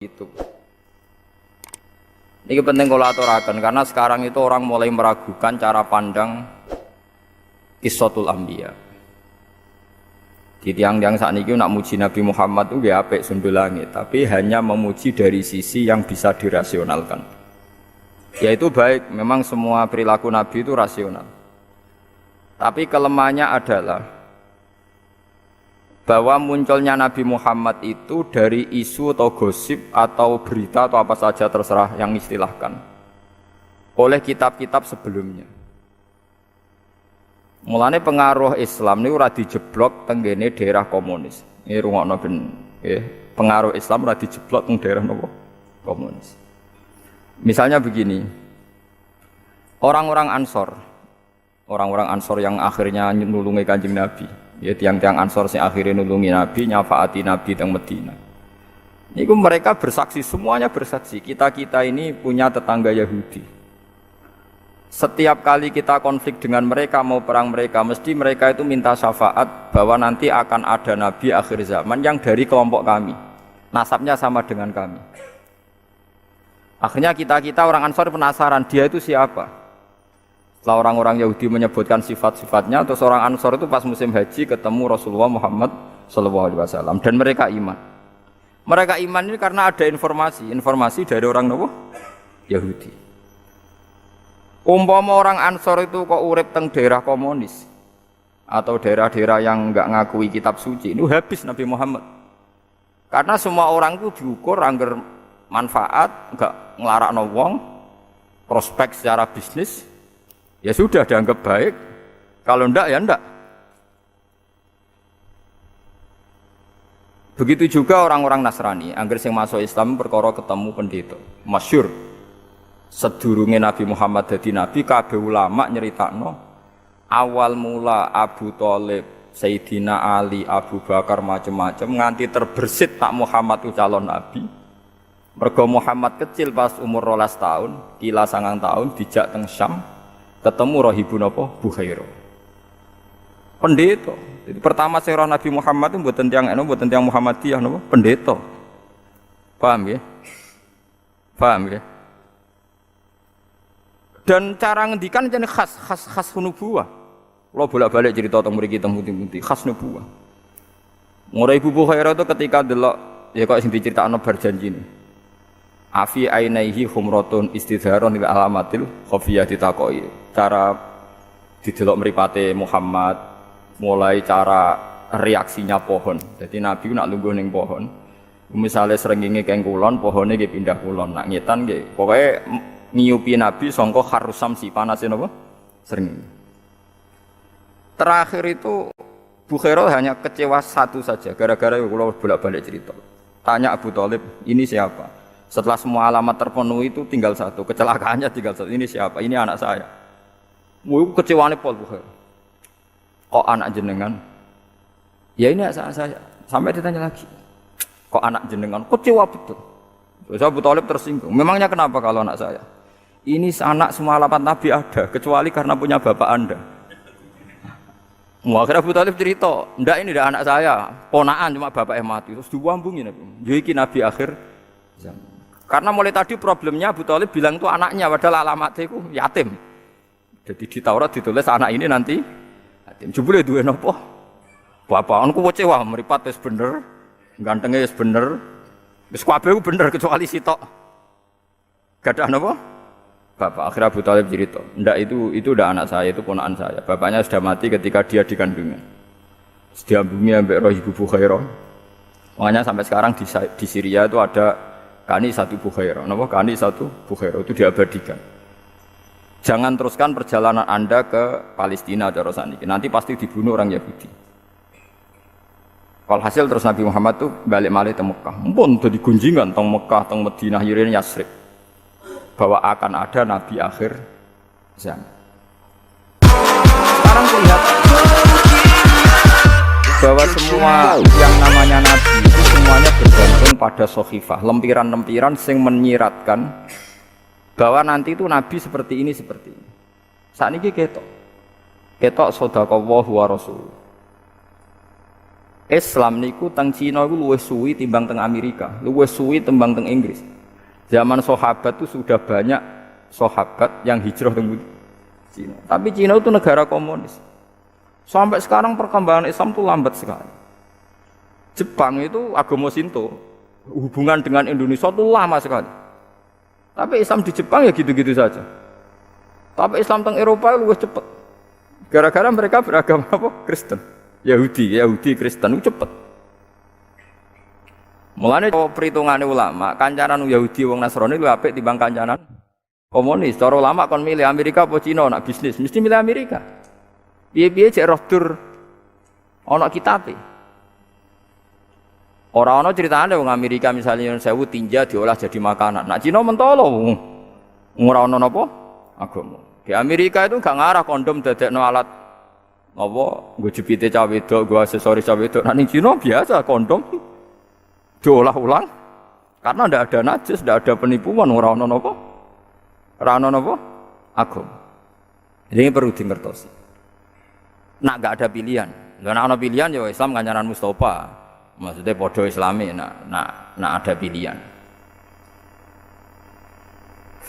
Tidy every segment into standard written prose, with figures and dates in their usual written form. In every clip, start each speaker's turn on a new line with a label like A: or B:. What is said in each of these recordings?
A: Itu. Ini penting kalau aturakan karena sekarang itu orang mulai meragukan cara pandang Qissatul Anbiya. Di tiang-tiang saat ini nak muji Nabi Muhammad itu ya apik sundul langit, tapi hanya memuji dari sisi yang bisa dirasionalkan. Yaitu baik, memang semua perilaku Nabi itu rasional. Tapi kelemahannya adalah bahwa munculnya Nabi Muhammad itu dari isu atau gosip atau berita atau apa saja terserah yang istilahkan oleh kitab-kitab sebelumnya. Mulane pengaruh Islam ini ora dijeblok tenggene daerah komunis. Ini rungokno ben pengaruh Islam ora dijeblok teng daerah nopo komunis. Misalnya begini. Orang-orang Ansor yang akhirnya nulungi Kanjeng Nabi. Ya tiang-tiang Ansor yang akhirnya nulungi Nabi, nyafaati Nabi teng Madinah. Niku mereka bersaksi, semuanya bersaksi. Kita ini punya tetangga Yahudi. Setiap kali kita konflik dengan mereka, mau perang mereka, mesti mereka itu minta syafaat bahwa nanti akan ada Nabi akhir zaman yang dari kelompok kami. Nasabnya sama dengan kami. Akhirnya kita orang Ansor penasaran, dia itu siapa? Setelah orang-orang Yahudi menyebutkan sifat-sifatnya, terus orang Ansor itu pas musim haji ketemu Rasulullah Muhammad SAW dan mereka iman. Mereka iman ini karena ada informasi dari orang Yahudi. Umpama orang Ansor itu kok urip teng daerah komunis atau daerah-daerah yang enggak ngakui kitab suci, itu habis Nabi Muhammad. Karena semua orang itu diukur angger manfaat, enggak nglarakno wong, prospek secara bisnis. Ya sudah dianggap baik, kalau ndak ya ndak. Begitu juga orang-orang Nasrani, angger sing masuk Islam perkara ketemu pendeta. Masyhur. Sedurunge Nabi Muhammad dadi nabi, kabeh ulama nyeritakno awal mula Abu Thalib, Sayyidina Ali, Abu Bakar macam-macam nganti terbersit tak Muhammad itu calon nabi. Mergo Muhammad kecil pas umur 12 tahun, kila 9 tahun dijak teng Syam. Ketemu Rahibun Bukhairah. Pendeta. Jadi pertama saya Nabi Muhammad itu mboten tiyang Muhammadiyah napa? Pendeta. Paham ya? Paham ya? Dan cara ngendikan jadi khas nubuwah. Kalau bolak-balik cerita tentang mriki teng pundi-pundi khas nubuwah. Mulai Ibu Bukhairah itu ketika delok ya kok sing diceritakno bar janjine. Afi ainaihi khumratun istidharon ila alamatil khafiyah ditakoi. Cara didelok mripate Muhammad, mulai cara reaksinya pohon. Jadi Nabi nak lungguh ning pohon. Misalnya srengenge keng kulon, pohone nggih pindah kulon. Nak ngetan nggih pokoke ngiyupi Nabi sangka harusam si panase napa? Srengenge. Terakhir itu Bukhairah hanya kecewa satu saja gara-gara kula bolak-balik cerita. Tanya Abu Thalib, "Ini siapa?" Setelah semua alamat terpenuhi itu tinggal satu, kecelakaannya tinggal satu. Ini siapa? Ini anak saya. Wuh, kecewaannya Paul Bukhairah. Kok anak jenengan? Ya ini anak saya. Sampai ditanya lagi. Kok anak jenengan? Kecewa betul. Terus Abu Thalib tersinggung. Memangnya kenapa kalau anak saya? Ini anak semua alamat Nabi ada, kecuali karena punya bapak Anda. Akhirnya Abu Thalib cerita, enggak ini tidak anak saya, ponaan cuma bapaknya mati. Terus diwambungin Nabi. Jadi Nabi akhir zaman. Karena mulai tadi problemnya Abu Thalib bilang itu anaknya, padahal alamatnya itu yatim. Jadi di Taurat ditulis anak ini nanti yatim. Jebule duwe napa? Bapak anku kecewa, mripat wis bener, gantenge wis bener. Wis kabeh ku bener kecuali sitok. Gadah napa? Bapak akhirnya Abu Thalib cerita, ndak itu udah anak saya, itu ponakan saya. Bapaknya sudah mati ketika dia di kandungan. Diambungnya ambek roh Ibu Bukhairah. Makanya sampai sekarang di Syria itu ada Kani satu Bukhairah, napa Kani satu Bukhairah itu diabadikan. Jangan teruskan perjalanan Anda ke Palestina cara saniki. Nanti pasti dibunuh orang Yahudi. Walhasil terus Nabi Muhammad tuh balik malih ke Mekah. Mumpun dadi gunjingan teng Mekah, teng Madinah, Yirene Yasrib. Bahwa akan ada nabi akhir zaman. Sekarang lihat bahwa semua yang namanya nabi itu semuanya bergantung pada sohifah, lempiran-lempiran yang menyiratkan bahwa nanti itu nabi seperti ini. Saat ini ketok sodaqallahu wa rasul. Islam niku teng Cina iku luwih suwi timbang teng Amerika, luwih suwi timbang teng Inggris. Zaman sahabat itu sudah banyak sahabat yang hijrah teng Cina. Tapi Cina itu negara komunis. Sampai sekarang perkembangan Islam itu lambat sekali. Jepang itu agama Shinto, hubungan dengan Indonesia itu lama sekali. Tapi Islam di Jepang ya gitu-gitu saja. Tapi Islam teng Eropa luwih cepet. Gara-gara mereka beragama apa? Kristen. Yahudi Kristen itu cepet. Mulane perhitungannya ulama, kancanan Yahudi wong Nasrani luwih apik timbang kancanan komunis. Cara ulama kon milih Amerika apa Cina nak bisnis, mesti milih Amerika. Piye-piye cek roh dur ana kitabe. Ora ana critane wong Amerika misalnya sewu tinja diolah jadi makanan. Nak Cina mentolo ora ana napa agama. Di Amerika itu gak ngarah kondom dadekno alat apa nggo jepite cah wedok, nggo aksesoris cah wedok. Nah ning Cina biasa kondom diolah ulang karena ndak ada najis, ndak ada penipuan, ora ana napa? Ora ana napa? Agama. Ini perlu dimertosi. Nak gak ada pilihan. Lah nek ana pilihan ya Islam kancanan Mustafa. Maksudnya padha Islami nak ada pilihan.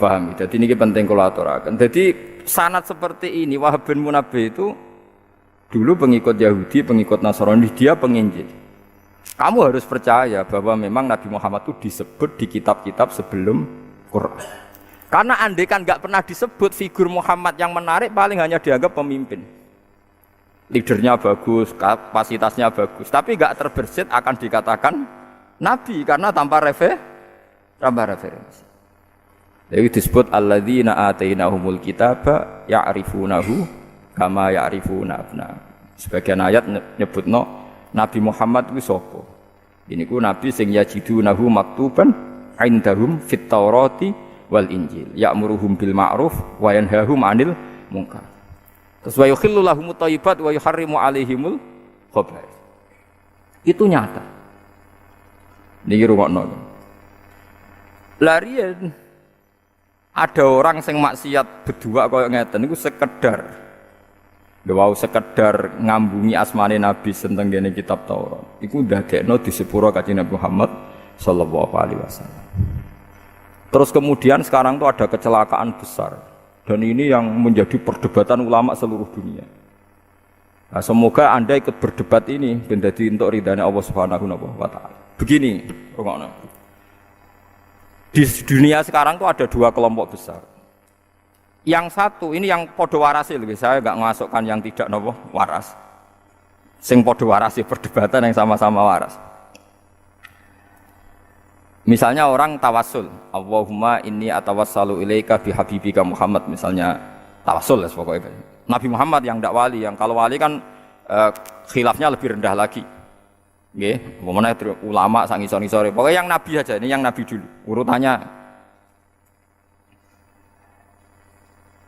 A: Paham? Jadi ini penting kalau aturakan. Jadi sanad seperti ini Wahab bin Munabbih itu dulu pengikut Yahudi, pengikut Nasrani, dia penginjil. Kamu harus percaya bahwa memang Nabi Muhammad itu disebut di kitab-kitab sebelum Quran. Karena andai kan nggak pernah disebut figur Muhammad yang menarik, paling hanya dianggap pemimpin. Leadernya bagus, kapasitasnya bagus, tapi nggak terbersit akan dikatakan Nabi karena tanpa referensi. Jadi disebut alladzina atainahumul kitaba ya'rifunahu kama ya'rifuna abna. Sebagian ayat nyebutno Nabi Muhammad ku sapa? Ini ku nabi sing yajidunahu maktuban indahum fit Taurati wal Injil, ya'muruhum bil ma'ruf wa yanhahum 'anil munkar. Terus wa yukhillu lahumut thayyibat wa yuharrimu 'alaihimul khaba'ith. Itu nyata. Niki rungokno. Larian ada orang sing maksiat berdua kaya ngeten niku sekedar ngambungi asmane Nabi tentang dene kitab Taurat. Iku ndadekno di sepuro Kanjeng Nabi Muhammad sallallahu alaihi wasallam. Terus kemudian sekarang tuh ada kecelakaan besar dan ini yang menjadi perdebatan ulama seluruh dunia. Nah, semoga Anda ikut berdebat ini ben dadi entuk ridane Allah Subhanahu wa taala. Begini, rungokno. Di dunia sekarang tuh ada dua kelompok besar. Yang satu ini yang podo warasi, saya nggak masukkan yang tidak nopo waras. Sing podo warasi perdebatan yang sama-sama waras. Misalnya orang tawassul, Allahumma inni atawassalu ilaika bihabibika Muhammad, misalnya tawassul lah pokoknya. Nabi Muhammad yang tidak wali, yang kalau wali kan khilafnya lebih rendah lagi. Nggih, umpamane ulama sak ngisor-ngisore. Pokoknya yang nabi aja, ini yang nabi dulu. Urutannya.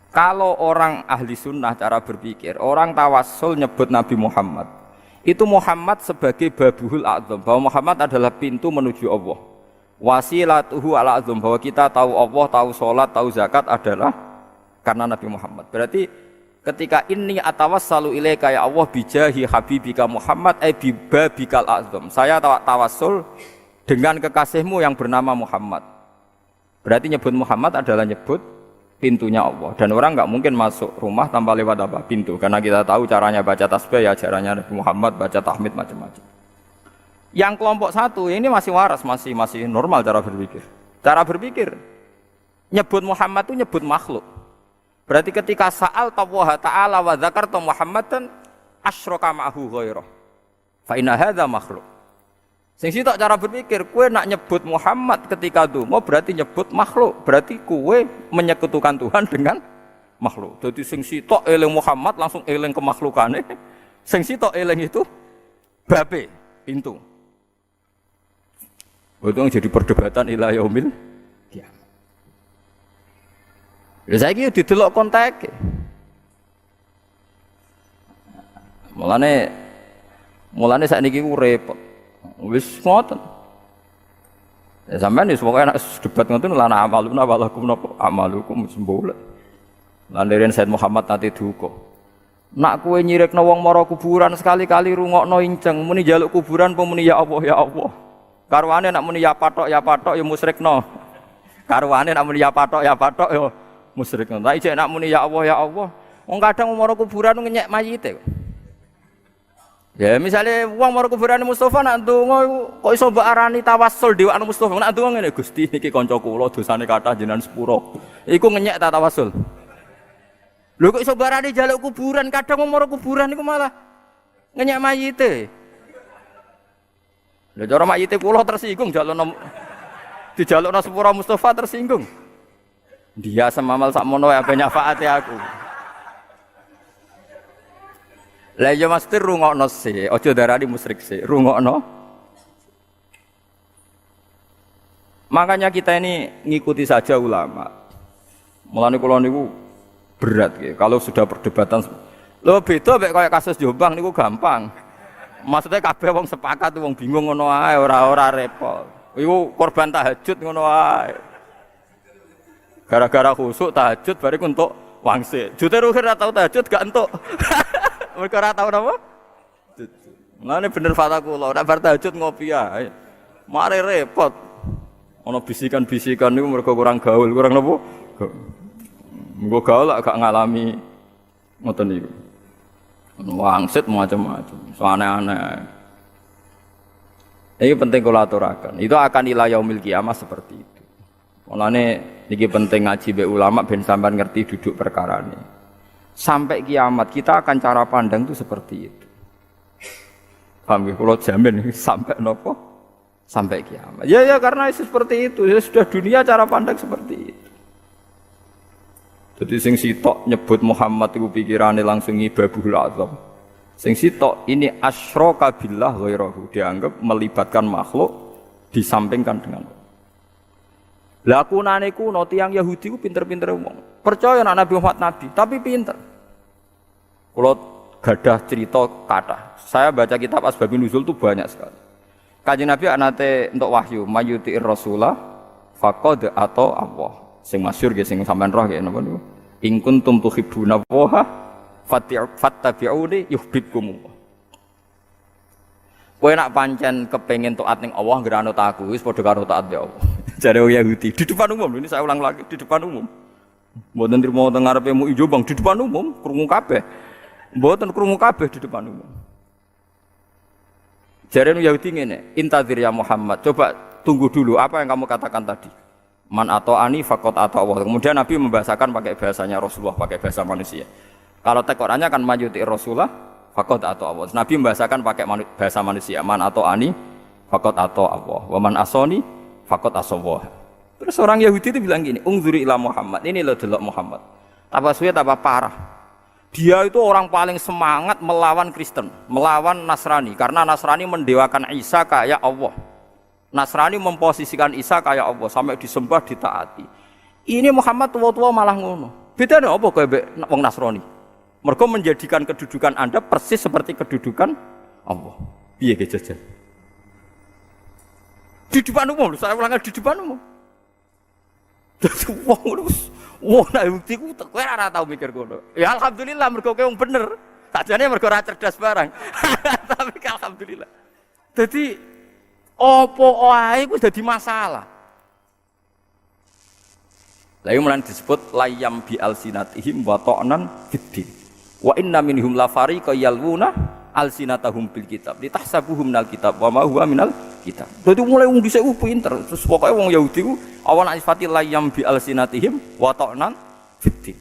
A: Kalau orang ahli sunnah cara berpikir, orang tawassul nyebut Nabi Muhammad. Itu Muhammad sebagai babuhul a'zam, bahwa Muhammad adalah pintu menuju Allah. Wasilatuhu ala a'zam, bahwa kita tahu Allah, tahu sholat, tahu zakat adalah karena Nabi Muhammad. Berarti ketika ini atawassalu ilaika ya Allah bijahi habibika Muhammad babikal a'zam. Saya tawassul dengan kekasihmu yang bernama Muhammad. Berarti nyebut Muhammad adalah nyebut pintunya Allah. Dan orang nggak mungkin masuk rumah tanpa lewat apa? Pintu. Karena kita tahu caranya baca tasbih ya caranya Nabi Muhammad, baca tahmid macam-macam. Yang kelompok satu ini masih waras, masih normal cara berpikir. Cara berpikir nyebut Muhammad itu nyebut makhluk. Berarti ketika sa'al Allah Ta'ala wa dzakarta Muhammadan asyraka ma'hu ghairah. Fa inna hadza makhluk. Sing sitok cara berpikir, kowe nak nyebut Muhammad ketika donga berarti nyebut makhluk, berarti kowe menyekutukan Tuhan dengan makhluk. Jadi sing sitok eling Muhammad langsung eling kemakhlukane. Sing sitok eling itu babe, pintu. Itu jadi perdebatan ila yaumil qiyamah. Lha saiki didelok konteke. Mulane sakniki ku repot. Wis ngoten. Ya sampean wis pokoke nek debat ngoten lan amaluna walakum napa amalukum sembola. Lan deren Said Muhammad nate duka. Nak kowe nyirikno wong mara kuburan sekali-kali rungokno inceng, muni njaluk kuburan apa muni ya Allah ya Allah. Karwane nak muni ya patok ya musyrikno. Karwane nak muni ya patok ya musyrikno. Tapi jek nak muni ya Allah ya Allah. Wong kadang wong mara kuburan ngenyek mayite. Ya misalnya wong mara kuburan Mustofa nak ndonga kok iso mbok arani tawassul dewekno Mustofa. Nak ndonga ngene Gusti niki kanca kula dosane kathah jenengan sepuro. Iku ngenyek ta tawassul. Lho kok iso barani njaluk kuburan, kadang wong mara kuburan niku malah ngenyek mayite. Lha cara mayite kula tersinggung dijalukno sepura Mustofa tersinggung. Dia semamal sakmono wae ape nyafaati aku. Lah yo mesti rungokno sih, aja darani musyrik sih, rungokno. Makanya kita ini ngikuti saja ulama. Mulane kula niku berat ya. Kalau sudah perdebatan lho beda mek kaya kasus Jombang niku gampang. Maksudnya kabeh wong sepakat wong bingung ngono ae ora repot. Iku korban tahajud ngono ae. Gara-gara khusuk tahajud bariku entuk wangsit. Jute ruhir ora tau tahajud gak entuk. Mergo ora tau napa? Mulane bener fata kula, nek bar tahajud ngopi ae. Mare repot. Ana bisikan-bisikan niku mergo kurang gaul, kurang napa? Nggo gaul gak ngalami ngoten niku. Wangsit macam-macam, aneh-aneh. Ini penting kula aturaken. Itu akan ila yaumil kiamah seperti itu. Mulane niki penting ngaji be ulama ben sampean ngerti duduk perkarane. Sampai kiamat kita akan cara pandang itu seperti itu. Paham nggih? Kula jamin sampai nopo? Sampai kiamat. Ya karena itu seperti itu. Ya sudah dunia cara pandang seperti itu. Jadi sing sitok nyebut Muhammad itu pikirannya langsung ibabul azam. Sing sitok ini asyraka billah ghairahu, dianggap melibatkan makhluk disampingkan dengan Allah. Lakunane kuno tiyang Yahudi ku pinter-pinter wong. Percaya nek Nabi Muhammad nabi, tapi pinter. Kalau gadah cerita kata, saya baca kitab Asbabun Nuzul itu banyak sekali. Kanjeng Nabi anate untuk wahyu, mayuti'ir rasulah faqad atau Allah. Sing masyhur nggih sing sampean roh nggih napa niku. In kuntum tuhibbuna Allah fattabi'uni yuhibbukum. Kowe nak pancen kepengin taat ning Allah ngeranut aku wis padha karo taat ya Allah. Jare Yahudi di depan umum, ini saya ulang lagi di depan umum. Mboten trimo teng ngarepe MUI Jombang di depan umum, krungu kabeh. Mboten krungu kabeh di depan umum. Jare Yahudi ngene, intadzir ya Muhammad, coba tunggu dulu apa yang kamu katakan tadi. Man atau ani fakot atau Allah. Kemudian Nabi membahasakan pakai bahasanya Rasulullah, pakai bahasa manusia. Kalau tekorannya kan majuti Rasulullah fakot atau Allah. Nabi membahasakan pakai bahasa manusia. Man atau ani fakot atau Allah. Waman asoni fakot asallah. Terus orang Yahudi itu bilang gini, ungzuri ila Muhammad. Ini loh delok Muhammad. Tambah suwe tambah parah. Dia itu orang paling semangat melawan Kristen, melawan Nasrani. Karena Nasrani mendewakan Isa kayak Allah. Nasrani memposisikan Isa kayak Allah sampai disembah ditaati. Ini Muhammad tua-tua malah ngono. Bedane apa kowe mbek wong Nasrani? Mergo menjadikan kedudukan Anda persis seperti kedudukan Allah. Piye ge jajan? Di depan umum, saya ulangi di depan umum. Dadi wong nek bukti ku kowe ora tau mikir ngono. Ya alhamdulillah mergo kowe wong bener. Sajane mergo ora cerdas barang. Tapi alhamdulillah. Dadi opo ae ku dadi masalah. Lalu mulai disebut layam bi alsinatihim wa ta'nan fiddin. Wa inna minhum la fariqa yalwuna alsinatahum bil kitab. Litahsabuhum minal kitab wa ma huwa minal kitab. Dadi mulai wong dhisik pinter. Terus pokoke wong Yahudi ku awan sifati layam bi alsinatihim wa ta'nan fiddin.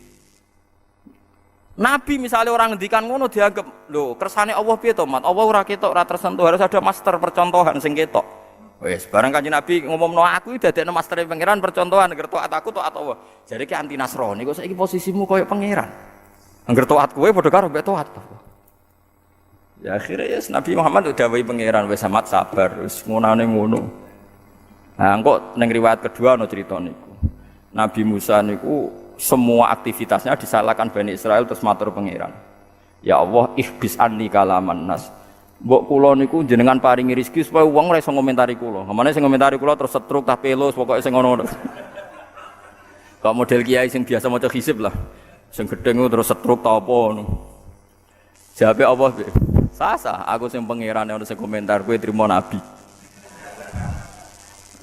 A: Nabi misalnya orang ngendikan ngono dianggap lho kersane Allah piye to, Mat? Allah ora ketok, ora tersentuh, harus ada master percontohan sing ketok. Wis barang Kanjeng Nabi ngomongno aku dadekno mastere pangeran percontohan ngerti taat aku taat Allah. Jadi ki anti Nasrani kok saiki posisimu koyo pangeran. Angger taat kowe padha karo mbek taat. Ya akhirnya ya Nabi Muhammad udah wae pangeran wis amat sabar, wis ngonane ngono. Nah, kok ning riwayat kedua ana cerita niku. Nabi Musa niku semua aktivitasnya disalahkan Bani Israel terus matur pangeran. Ya Allah, ihbis anni kalaman nas. Mbok kula niku jenengan paringi rezeki supaya wong ora iso ngomentari kula. Hamane sing ngomentari kula terus setruk tak pelus pokoke sing ngono. Kok model kiai sing biasa maca hisib lah. Sing gedeng terus setruk ta apa ngono. Jawabe Allah, sasa aku sing pangeran yang sing komentar kowe trimo nabi.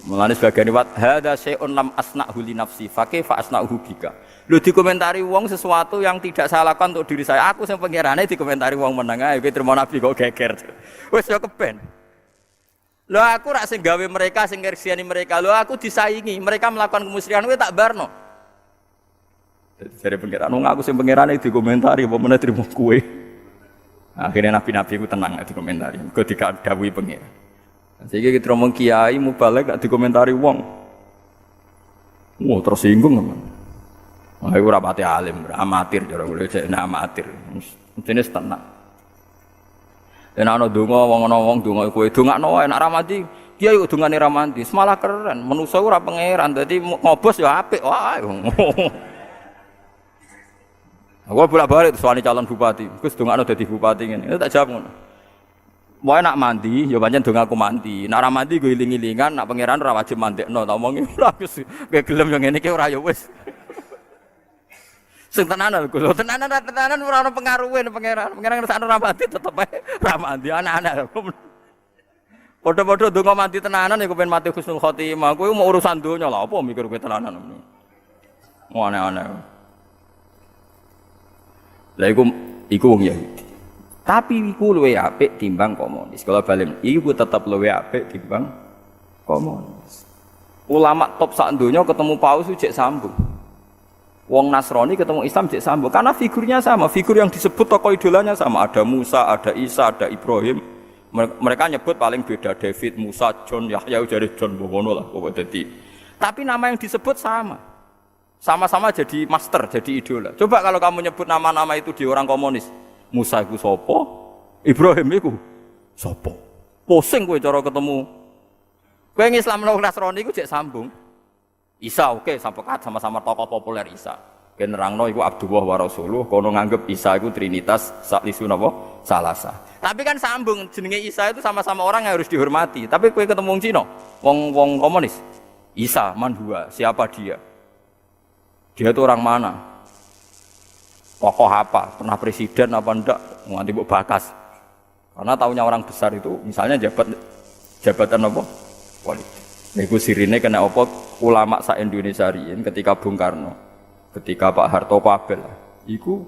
A: Mulane sebagian riwayat hadza syai'un lam asna'hu li nafsi fa kaifa asna'uhu bika. Lho dikomentari wong sesuatu yang tidak saya lakukan untuk diri saya. Aku sing pangerane dikomentari wong meneng ae kowe trimo nabi kok geger. Wis yo keben. Lho aku rak sing gawe mereka sing ngersiani mereka. Lho aku disaingi, mereka melakukan kemusyrikan kowe tak barno. Jadi pangeran wong aku sing pangerane dikomentari apa meneh trimo kowe. Akhirnya nabi-nabi ku tenang dikomentari. Kok dikadhawuhi pangeran. Sehingga kita ngomong kiai mubalek gak dikomentari wong. Tersinggung teman. Aku rapati alim, amatir cara kula cek amatir. Mestine tenang. Yen ana donga wong donga kowe dongakno wae nek ra mati, kiai kok dongane ra mati, malah keren. Manusa ora pangeran, dadi ngobos ya apik wae. Aku bolak-balik soal calon bupati. Gus dongakno dadi bupati ngene. Tak jawab ngono. Wae nak mandi, ya pancen dong aku mandi. Nak ra mandi go iling-ilingan, nak pangeran ora wajib mandekno. Tak omongi ora wis gelem yo ngene iki ora ya wis. Sing tenanan Gus, tenanan ora ono pengaruhe pangeran. Pangeran ngersakno ra mandi tetep ae ra mandi anak-anak. Padha-padha donga mandi tenanan ya kepen mati husnul khotimah. Kowe mau urusan donya lha apa mikir kowe tenanan. Mau aneh-aneh. Lah iku wong Yahudi. Tapi iku luwih apik timbang komunis. Kalau balen iku tetep luwih apik timbang komunis. Ulama top sak donya ketemu Paus cek sambung. Wong Nasrani ketemu Islam cek sambung karena figurnya sama, figur yang disebut tokoh idolanya sama. Ada Musa, ada Isa, ada Ibrahim. Mereka nyebut paling beda David, Musa, John, Yahya jadi John Bowono lah pokoknya jadi. Tapi nama yang disebut sama. Sama-sama jadi master, jadi idola. Coba kalau kamu nyebut nama-nama itu di orang komunis. Musa iku sapa? Ibrahim iku sapa? Pusing kowe cara ketemu. Kowe Islam lan Nasrani iku jek sambung. Isa oke sama-sama tokoh populer Isa. Ken nerangno iku Abdullah wa Rasulullah, kono nganggep Isa iku trinitas saklisu napa? Salasa. Tapi kan sambung jenenge Isa itu sama-sama orang yang harus dihormati. Tapi kowe ketemu wong Cina, wong komunis. Isa man huwa, siapa dia? Dia itu orang mana? Tokoh apa, pernah presiden apa enggak, nganti mbok bakas. Karena taunya orang besar itu, misalnya jabatan apa? Politik. Iku sirine kena apa ulama sak Indonesia riyen ketika Bung Karno, ketika Pak Harto Pabel. Iku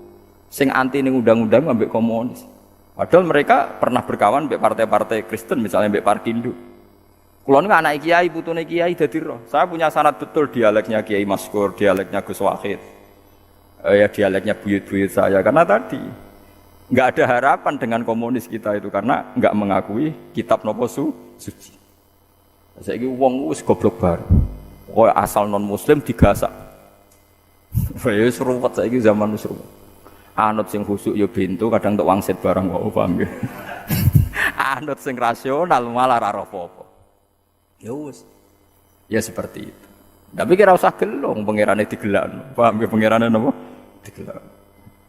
A: sing anti ning undang-undang ambek komunis. Padahal mereka pernah berkawan ambek partai-partai Kristen, misalnya ambek Parkindo. Kula niku anak kiai, putune kiai dadi roh. Saya punya sanad betul dialeknya Kiai Maskur, dialeknya Gus Wahid. Ya dialeknya buyut-buyut saya karena tadi nggak ada harapan dengan komunis kita itu karena nggak mengakui kitab nopo suci. Saiki wong wis goblok baru. Kowe asal non muslim digasak. Wis ruwet saiki zaman wis ruwet. Anut sing khusuk ya bento kadang tok wangsit barang kok paham nggih. Anut sing rasional malah ora apa-apa. Ya wis. Ya seperti itu. Tapi kira usah gelong pangerane digelakno. Paham nggih pangerane napa? Digelak.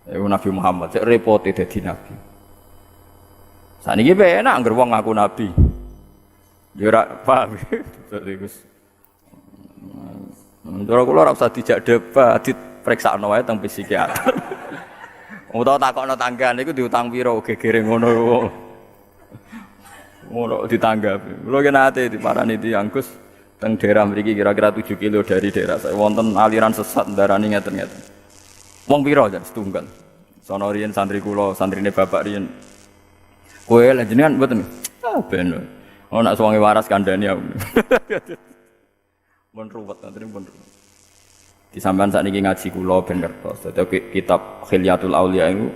A: Nabi Muhammad cek repote dadi nabi. Saniki penak anggere wong ngaku nabi. Ya ora paham. Terus. Cara kula ora usah dijak debat, dipreksakno wae teng psikiater. Utawa takokno tanggan iku diutang pira gegere ngono. Ngono ditanggapi. Kula ki nate diparani tiyang Gus teng daerah mriki kira-kira 7 kilo dari daerah saya wonten aliran sesat ndarani ngeten-ngeten. Wong pira jan setunggal. Sono riyen santri kula, santrine bapak riyen. Kowe lha jenengan mboten. Ah ben. Ana suwange waras kandhane aku. Mun ruwet santri pun. Di sampean sakniki ngaji kula ben ngertos. Dadi kitab Khilyatul Auliya itu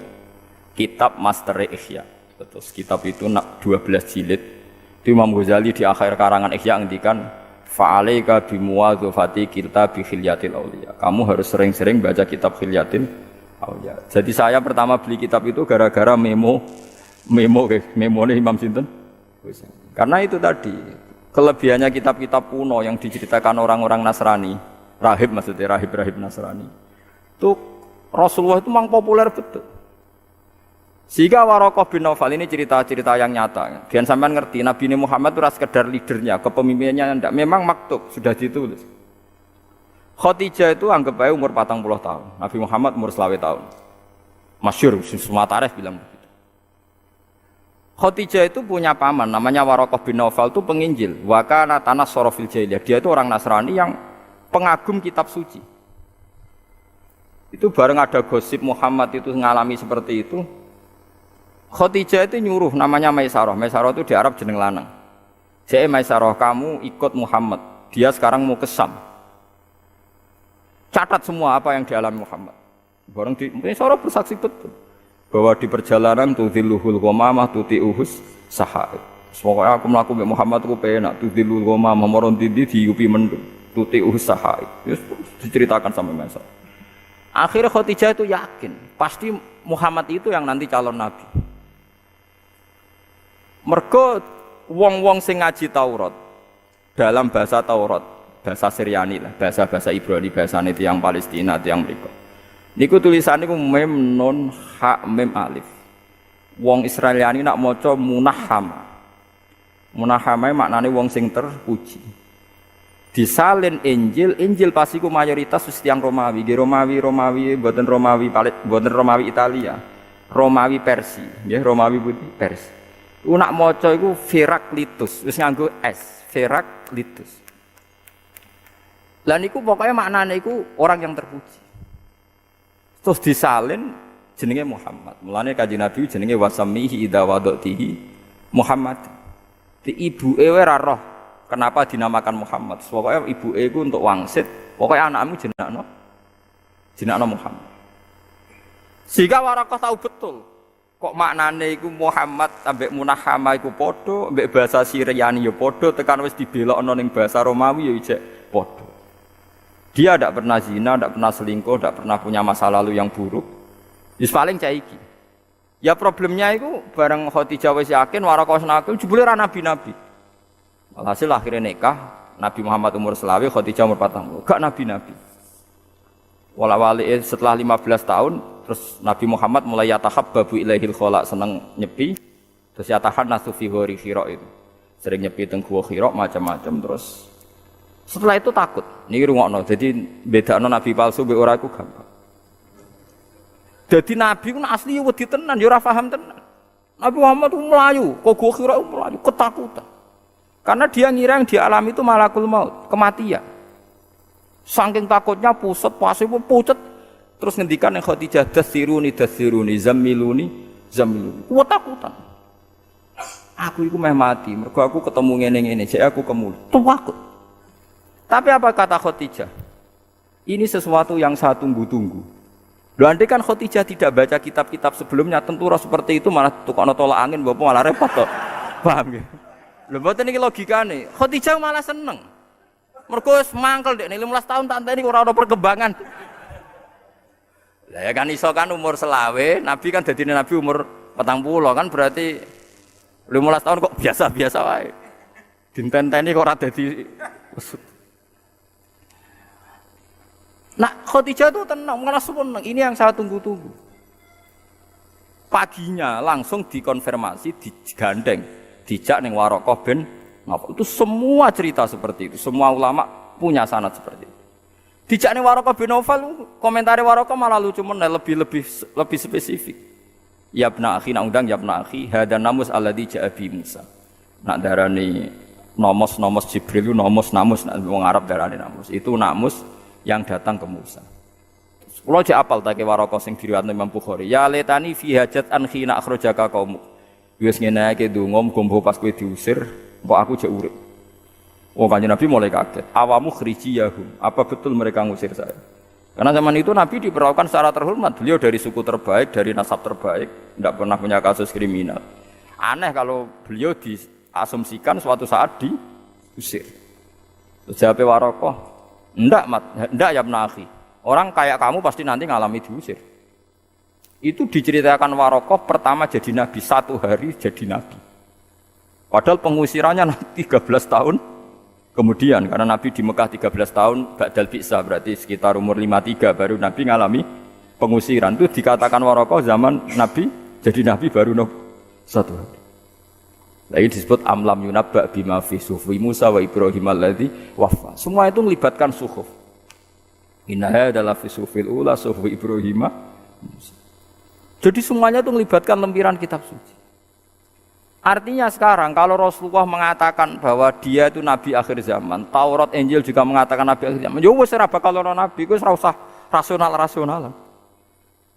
A: kitab master Ihya. Terus kitab itu 12 jilid. Di Imam Ghazali di akhir karangan Ihya ngendikan fa'alaika bimuwadzafati kitab Khilyatil Auliya. Kamu harus sering-sering baca kitab Khilyatil Auliya. Jadi saya pertama beli kitab itu gara-gara memone Imam sinten? Karena itu tadi kelebihannya kitab-kitab kuno yang diceritakan orang-orang Nasrani, rahib maksudnya rahib-rahib Nasrani. Itu Rasulullah itu memang populer betul. Sehingga Waraqah bin Naufal ini cerita-cerita yang nyata. Biar sampean ngerti, Nabi Muhammad itu sekedar leadernya, kepemimpinannya enggak. Memang maktub, sudah ditulis. Khadijah itu anggap aja umur 40 tahun. Nabi Muhammad umur 20 tahun. Masyhur, semua tarikh bilang begitu. Khadijah itu punya paman namanya Waraqah bin Naufal itu penginjil. Wa kana tanassara fil jahiliyah. Dia itu orang Nasrani yang pengagum kitab suci. Itu bareng ada gosip Muhammad itu ngalami seperti itu. Khadijah itu nyuruh namanya Maisarah. Maisarah itu di Arab jeneng lanang. Jadi Maisarah, kamu ikut Muhammad. Dia sekarang mau ke Syam. Catat semua apa yang dialami Muhammad. Bareng di Maisarah bersaksi betul bahwa di perjalanan tudhilluhul ghamamah tuti'uhus sahaib. Pokoknya aku mlaku mbek Muhammad aku penak tudhillul ghamamah moron tindi diupi mendung tuti'uhus sahaib. Terus diceritakan sama Maisarah. Akhirnya Khadijah itu yakin pasti Muhammad itu yang nanti calon nabi. Mergo wong-wong sing ngaji Taurat dalam bahasa Taurat, bahasa Syriani lah, bahasa Ibrani, bahasane tiyang Palestina, tiyang mriku. Niku tulisane ku mem nun ha mem alif. Wong Israeliani nak maca munahhama. Munahhama maknane wong sing terpuji. Disalin Injil pasti ku mayoritas wis tiyang Romawi, Romawi mboten Romawi Italia. Romawi Persia, nggih Romawi putih Persia. Nak maca iku Heraklitus, wis nganggo S, Heraklitus. Lah niku pokoknya maknane iku orang yang terpuji. Terus disalin jenenge Muhammad. Mulane Kanjeng Nabi jenenge wasamihi idza wadatihi Muhammad. Di ibuke wae ra roh kenapa dinamakan Muhammad. Pokoknya ibuke iku untuk wangsit, pokoknya anakmu jenakno Muhammad. Sehingga Waraqah tahu betul kok maknane iku Muhammad ambek munahhama iku padha, ambek bahasa Syriani ya padha, tekan wis dibelokno ning bahasa Romawi ya ijek padha. Dia tidak pernah zina, tidak pernah selingkuh, tidak pernah punya masa lalu yang buruk. Wis paling cah iki. Ya problemnya iku bareng Khadijah wis yakin Waraqah nakal jebule ra nabi-nabi. Alhasil akhirnya nikah, Nabi Muhammad umur selawe, Khadijah umur 40. Gak nabi-nabi. Wala-wali setelah 15 tahun terus Nabi Muhammad mulai yatahabbabu ilaihil khala, seneng nyepi, terus yatahannasu fi ghori Hira itu. Sering nyepi teng gua Hira macam-macam terus. Setelah itu takut. Niki rungokno. Jadi bedakno nabi palsu mbek ora iku gampang. Jadi nabi ku asli wedi tenan, ya ora paham tenan. Nabi Muhammad ku melayu, kok gua Hira melayu ketakutan. Karena dia ngira yang dialami itu malakul maut, kematian. Saking takutnya pusat, pasti pucet. Terus ngendikan yang Khadijah dasiruni, zammiluni. Ketakutan. Aku itu meh mati, mergo aku ketemu ngene-ngene, jadi aku kemul. Takut. Tapi apa kata Khadijah? Ini sesuatu yang saya tunggu-tunggu. Loh, andai kan Khadijah tidak baca kitab-kitab sebelumnya, tentu roh seperti itu malah tukokno tolak angin, bapak malah repot toh. Paham ya? Lho mboten iki logikane. Khadijah malah seneng. Mergo wis mangkel dek 15 tahun tak enteni ora ono perkembangan. Lah ya kan iso kan umur selawe, Nabi kan dadine Nabi umur 40 kan berarti 15 tahun kok biasa-biasa wae. Dintenteni kok ora dadi. Nah, Khadijah itu tenang, malah seneng. Ini yang saya tunggu-tunggu. Paginya langsung dikonfirmasi, digandeng, dijak ning Waraqah bin Naufal. Itu semua cerita seperti itu. Semua ulama punya sanad seperti itu. Dijak ning Waraqah bin Naufal, komentare Waraqah malah lucu meneh, lebih spesifik. Ya ibna akhi, nak undang ya ibna akhi, hadan namus alladzi ja'a bi Musa. Nak darani nomos Jibril, namus nak wong Arab darani namus. Itu namus yang datang ke Musa. Kalau jek apal take Waraqah sing diriwayatno Imam Bukhari, ya letani fi hajat an khina akhrajaka qaumuk. Wis ngene iki donga muga pas kowe diusir, kok aku jek urip. Oh, Kanjeng Nabi mulai kaget. Awamu khrijiyahum, apa betul mereka ngusir saya? Karena zaman itu Nabi diperlakukan secara terhormat. Beliau dari suku terbaik, dari nasab terbaik, tidak pernah punya kasus kriminal. Aneh kalau beliau diasumsikan suatu saat diusir. Terus jawab Waraqah, enggak ya ibna akhi. Orang kayak kamu pasti nanti ngalami diusir. Itu diceritakan Waraqah pertama jadi nabi, 1 hari jadi nabi. Padahal pengusirannya 13 tahun kemudian, karena nabi di Mekah 13 tahun ba'dal bi'tsah, berarti sekitar umur 53 baru nabi ngalami pengusiran. Itu dikatakan Waraqah zaman nabi jadi nabi baru 1 hari. Lagi disebut amlam yunabba bima fi suhfi Musa wa Ibrahim alladzi waffa. Semua itu melibatkan suhuf. Innaha adalah fi suhfil ula suhfi Ibrahim Musa. Jadi semuanya itu melibatkan lempiran kitab suci. Artinya sekarang kalau Rasulullah mengatakan bahwa dia itu nabi akhir zaman, Taurat Injil juga mengatakan nabi akhir zaman. Ya wis ora bakal ono nabi, wis ora usah rasional-rasional.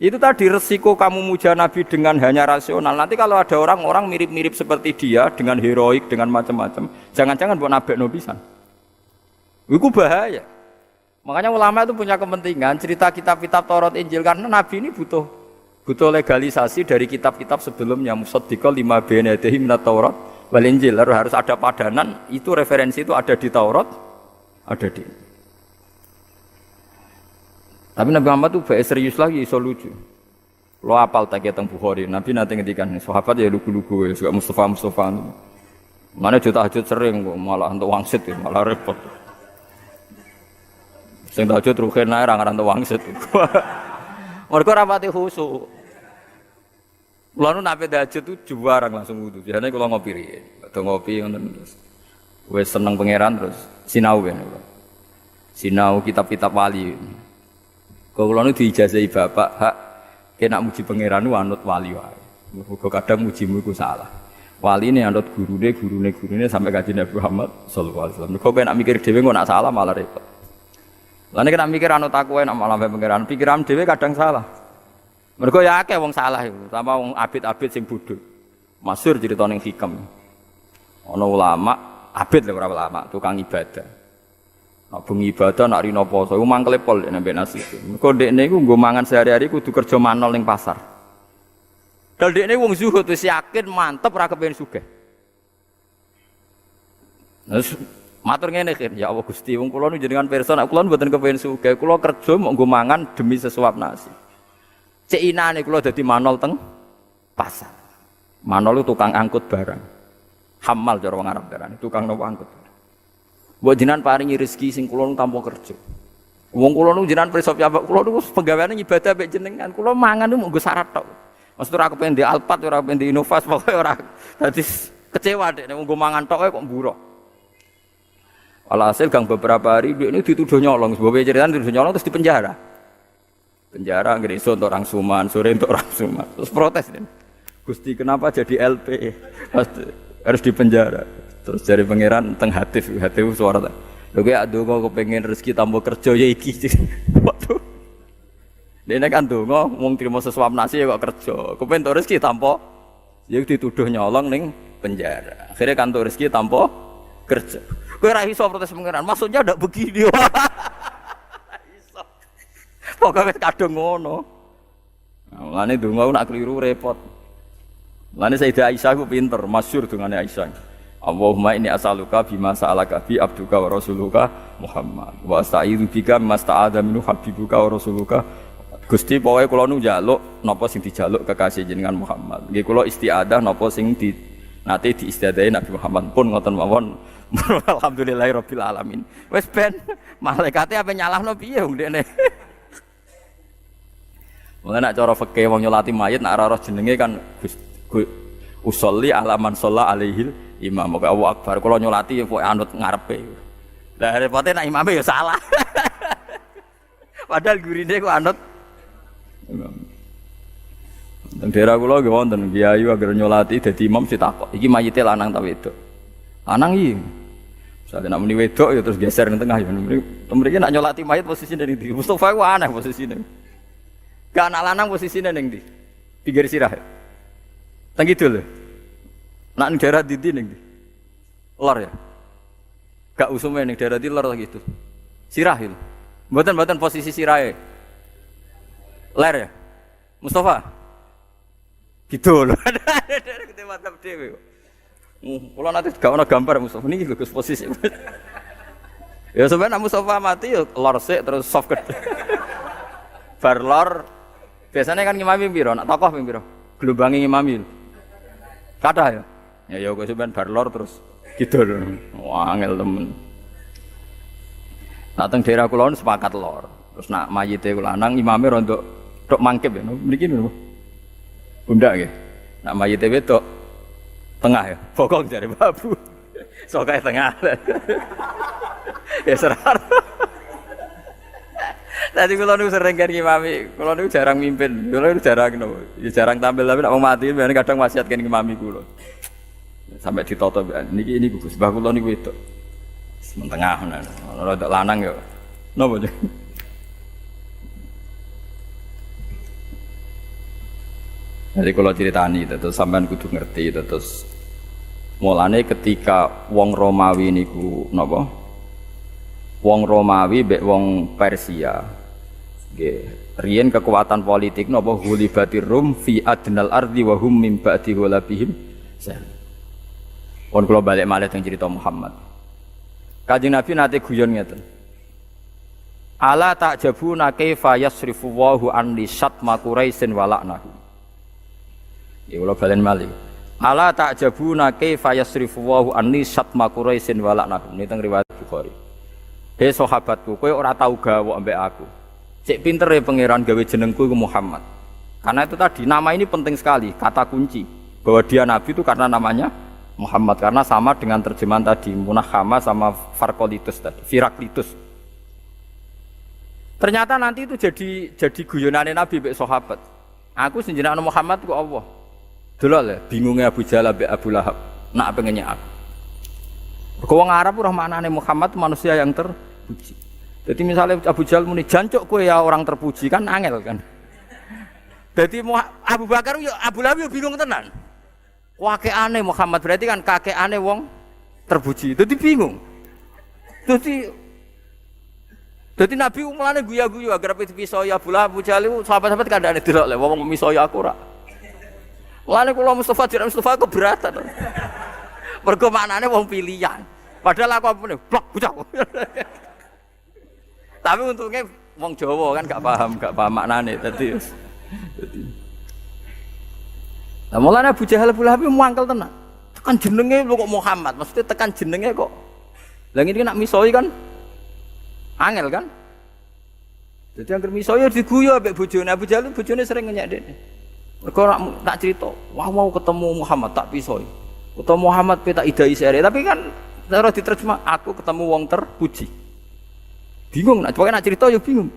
A: Itu tadi resiko kamu muja nabi dengan hanya rasional. Nanti kalau ada orang-orang mirip-mirip seperti dia dengan heroik dengan macam-macam, jangan-jangan buat nabekno pisan. Itu bahaya. Makanya ulama itu punya kepentingan cerita kitab-kitab Taurat Injil karena nabi ini butuh legalisasi dari kitab-kitab sebelumnya. Musaddiqal lima baina yadayhi minat Taurat wal Injil, harus ada padanan. Itu referensi itu ada di Taurat, ada di. Tapi Nabi Muhammad itu baik serius lagi, iso lucu. Lo apal tak teng Bukhari, Nabi nanti ngendikan sahabat ya lugu-lugu ya, suka Mustafa. Mana tahajud sering kok malah untuk wangsit ya, malah repot. Sing tahajud ruhen ae ra ngaran wangsit. Mergo rapati khusuk. Kula nu nape tahajud tuh juwarang langsung wudu. Biasane kula ngopi riyen. Badhe ngopi ngoten terus. Wis seneng pangeran terus sinau kene. Sinau kitab-kitab wali. Kula nu diijazahi bapak, hak kena muji pangeran nu anut wali wae. Mergo kadang mujimu iku salah. Wali ini anut gurune sampai kaji Nabi Muhammad sallallahu alaihi wasallam. Mergo kena mikir dhewe kok nak salah malah repot. Lah nek mikir anut aku enak malah pangeran, pikiran dhewe kadang salah. Mergo ya akeh wong salah iku, sama wong abid-abid sing bodho. Masyhur crita ning hikam. Ana ulama, abid lho ora ulama, tukang ibadah. Nek bengi ibadah nak rino poso, iku mangkele pol nek nasib. Mergo ndekne iku nggo mangan sehari-hari kudu kerja manol ning pasar. Dal ndekne wong zuhud wis yakin mantep ora kepengin sugih. Terus matur ngene khir, ya Allah Gusti, wong kula nu jenengan pirsa nek kula mboten kepengin sugih, kula kerja mok nggo mangan demi sesuap nasi. Cek inane kula dadi manol teng pasar. Manol itu tukang angkut barang. Hamal cara wong Arab darane, tukang nopo angkut. Mbok jenengan paringi rezeki sing kula nu tanpa kerja. Wong kula nu jenengan pirsa piyambak, kula nu penggaweane ibadah mek jenengan, kula mangan nu nggo syarat tok. Maksud ora kepen di Alphard, ora kepen di Innovas, pokoke ora. Dadi kecewa dek nek nggo mangan tok kok mburuk. Alhasil gang beberapa hari dia ini dituduh nyolong, sebab cerita dituduh nyolong terus dipenjara. Penjara nggak iso untuk orang Suman, sore untuk orang Suman. Terus protes nih, Gusti kenapa jadi LP? Harus dipenjara. Terus dari pangeran teng hatif suara tak. Lho kayak aduh kok kepengen rezeki tambah kerja ya iki. Waduh. Dene kan donga wong trimo sesuap nasi ya kok kerja. Kepen entuk rezeki tanpa ya dituduh nyolong ning penjara. Akhirnya kan entuk rezeki tanpa kerja. Kowe ora iso protes pangeran. Maksudnya ndak begini. Iso. Pokoke kadung ngono. Mulane donga nak keliru repot. Mulane Sayyidah Aisyah ku pinter, masyhur dungane Aisyah. Allahumma inni as'aluka bima sa'alaka bi abduka wa rasuluka Muhammad wa asta'izu bika masta'adha minhu habibuka wa rasuluka. Gusti pokoke kula nu njaluk napa sing dijaluk kekasih jenengan Muhammad. Nggih kula istiadah napa sing nate diistiadahi Nabi Muhammad pun ngoten mawon. Alhamdulillahirabbil alamin. Wis ben malaikate ape nyalahno piye wong dekne. Wong nek cara fikih wong nyolati mayit nek ora roh jenenge kan usolli alaman sholla alaihil imam. Kok Allahu akbar kula nyolati pokoke anut ngarepe. Lah repote nek imame ya salah. Padahal gurine kok anut imam. Teng daerah kula nggih wonten kiai agar nyolati dadi imam sitakok. Iki mayite lanang ta wedok? Lanang iki. Misale nek muni wedok ya terus geser ning tengah ya. Mriki nek nyolati mayit posisine ning ndi? Mustofa ku aneh posisine. Gak anak lanang posisine ning ndi? Pinggir sirah. Teng kidul. Nek ning daerah ndi ning ndi? Lor ya. Gak usume ning daerah ndi lor gitu. Sirah itu. Mboten posisi sirahe. Ler ya. Mustofa. Gitu loh. Kita mantap dhewe. Kula nanti gak ono gambar Mustofa niki lho Gus posisi. Ya sebenarnya Mustofa mati ya lor sik terus soft ke. Bar lor biasanya kan ngimami piro? Nak tokoh ping piro? Gelombangi ngimami. Kathah ya. Ya kok sampean bar lor terus gitu lho. Wah angel temen. Nak teng daerah kula sepakat lor. Terus nak mayite lanang imame rontok tok mangkep ya. Mriki lho. Bunda nggih. Nak mayite wedok tengah ya. Bokong jare babu. Sokae tengah. Ya serar. Tadi kula niku sering kan ngimami, kula niku jarang mimpin. Kula niku jarang no. Ya jarang tampil tapi nek wong mati ben kadang wasiat kan ngimami kula. sampai ditoto ini Gus mbah kula niku wedok mentengah rada lanang ya napa jadi kalau ceritani terus sampean kudu ngerti terus mulane ketika wong Romawi niku napa wong Romawi mbek wong Persia nggih riyen kekuatan politik napa ghulibatir rum fi adnal ardi wa hum min ba'di ghalabihim pun kula balik malih teng cerita Muhammad Kanjeng Nabi nate guyon ngeten ala ta'jabuna kaifa yasrifu Allahu an lisat makuraisin walaknahu ya kula balen malih ala ta'jabuna kaifa yasrifu Allahu an lisat makuraisin walaknahu ini teng riwayat Bukhari he sahabatku kowe ora tau gawok ambek aku cek pinter ya pangeran gawe jenengku iku Muhammad karena itu tadi nama ini penting sekali kata kunci bahwa dia nabi itu karena namanya Muhammad karena sama dengan terjemahan tadi Munahama sama Farkolitus tadi Firaklitus ternyata nanti itu jadi guyonane nabi mbek sahabat aku senjenakno Muhammad ku Allah delok le bingungnya Abu Jahal mbek Abu Lahab nak pengennya aku wong Arab ora maknane Muhammad manusia yang terpuji. Jadi misalnya Abu Jahal muni jancuk kowe ya orang terpuji kan angel kan. Jadi Abu Bakar yo Abu Lahab yo bingung tenan. Kakekane Muhammad berarti kan kakekane wong terpuji. Jadi bingung. Jadi Nabi mulane guyu-guyu agar pisau ya Abu Lahab Abu Jahal sahabat-sahabat kandhane delok le wong misau ya aku ora. Mulane kula Mustafa jeneng Mustafa keberatan. Mergo maknane wong pilihan. Padahal aku apane blok bocah. Tapi untungnya wong Jawa kan gak paham maknane dadi. Lah mulane Abu Jahal Abu Lahab muangkel tenan. Tekan jenenge kok Muhammad, maksudnya tekan jenenge kok. Lah ngene nak misoi kan angel kan? Jadi anggere misoi diguyu ambek bojone Abu Jahal bojone sering ngenyek dene. Mergo tak cerita, wow ketemu Muhammad tak pisoi. Atau Muhammad peta idai sere tapi kan cara diterjemah aku ketemu wong terpuji bingung nak pokoknya nak cerita ya bingung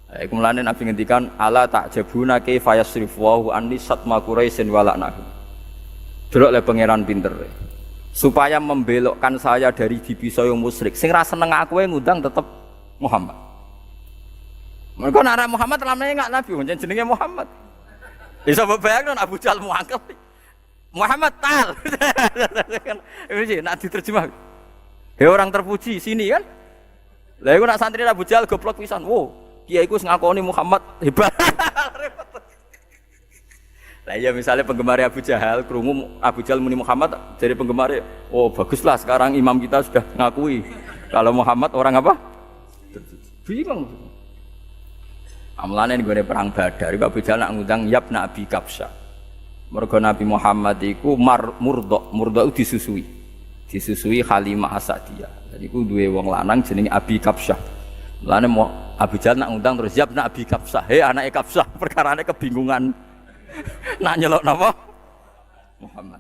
A: kemudian Nabi ngendikan ala ta'jabuna kaifa yasrifu Allahu anni satma quraisin walaknahu delok le pangeran pinter supaya membelokkan saya dari dipisoi musyrik sing ra seneng aku ngundang tetep Muhammad mergo nek Muhammad lamane enggak Nabi jenenge Muhammad bisa bayangno Abu Jahal muangkel Muhammad tal, ini nak diterjemah. He orang terpuji sini kan. Lah iku nak santri Abu Jahal goblok pisan. Wo, kiai iku ngakoni Muhammad hebat. Lah iya misalnya penggemar Abu Jahal krungu Abu Jahal muni Muhammad jadi penggemar, oh baguslah sekarang imam kita sudah ngakui kalau Muhammad orang apa? Bingung. Amlane nggone perang Badar, Abu Jahal nak ngundang Yabna Abi Kabsyah. Mergo Nabi Muhammad iku murdo disusui Halimah As-Sa'diyah. Jadi iku duwe wong lanang jenenge Abi Kabsyah. Mulane Abu Jahal nak ngundang terus siap nak Abi Kabsyah. He anake Kabsyah perkarane kebingungan. Nak nyelok napa? Muhammad.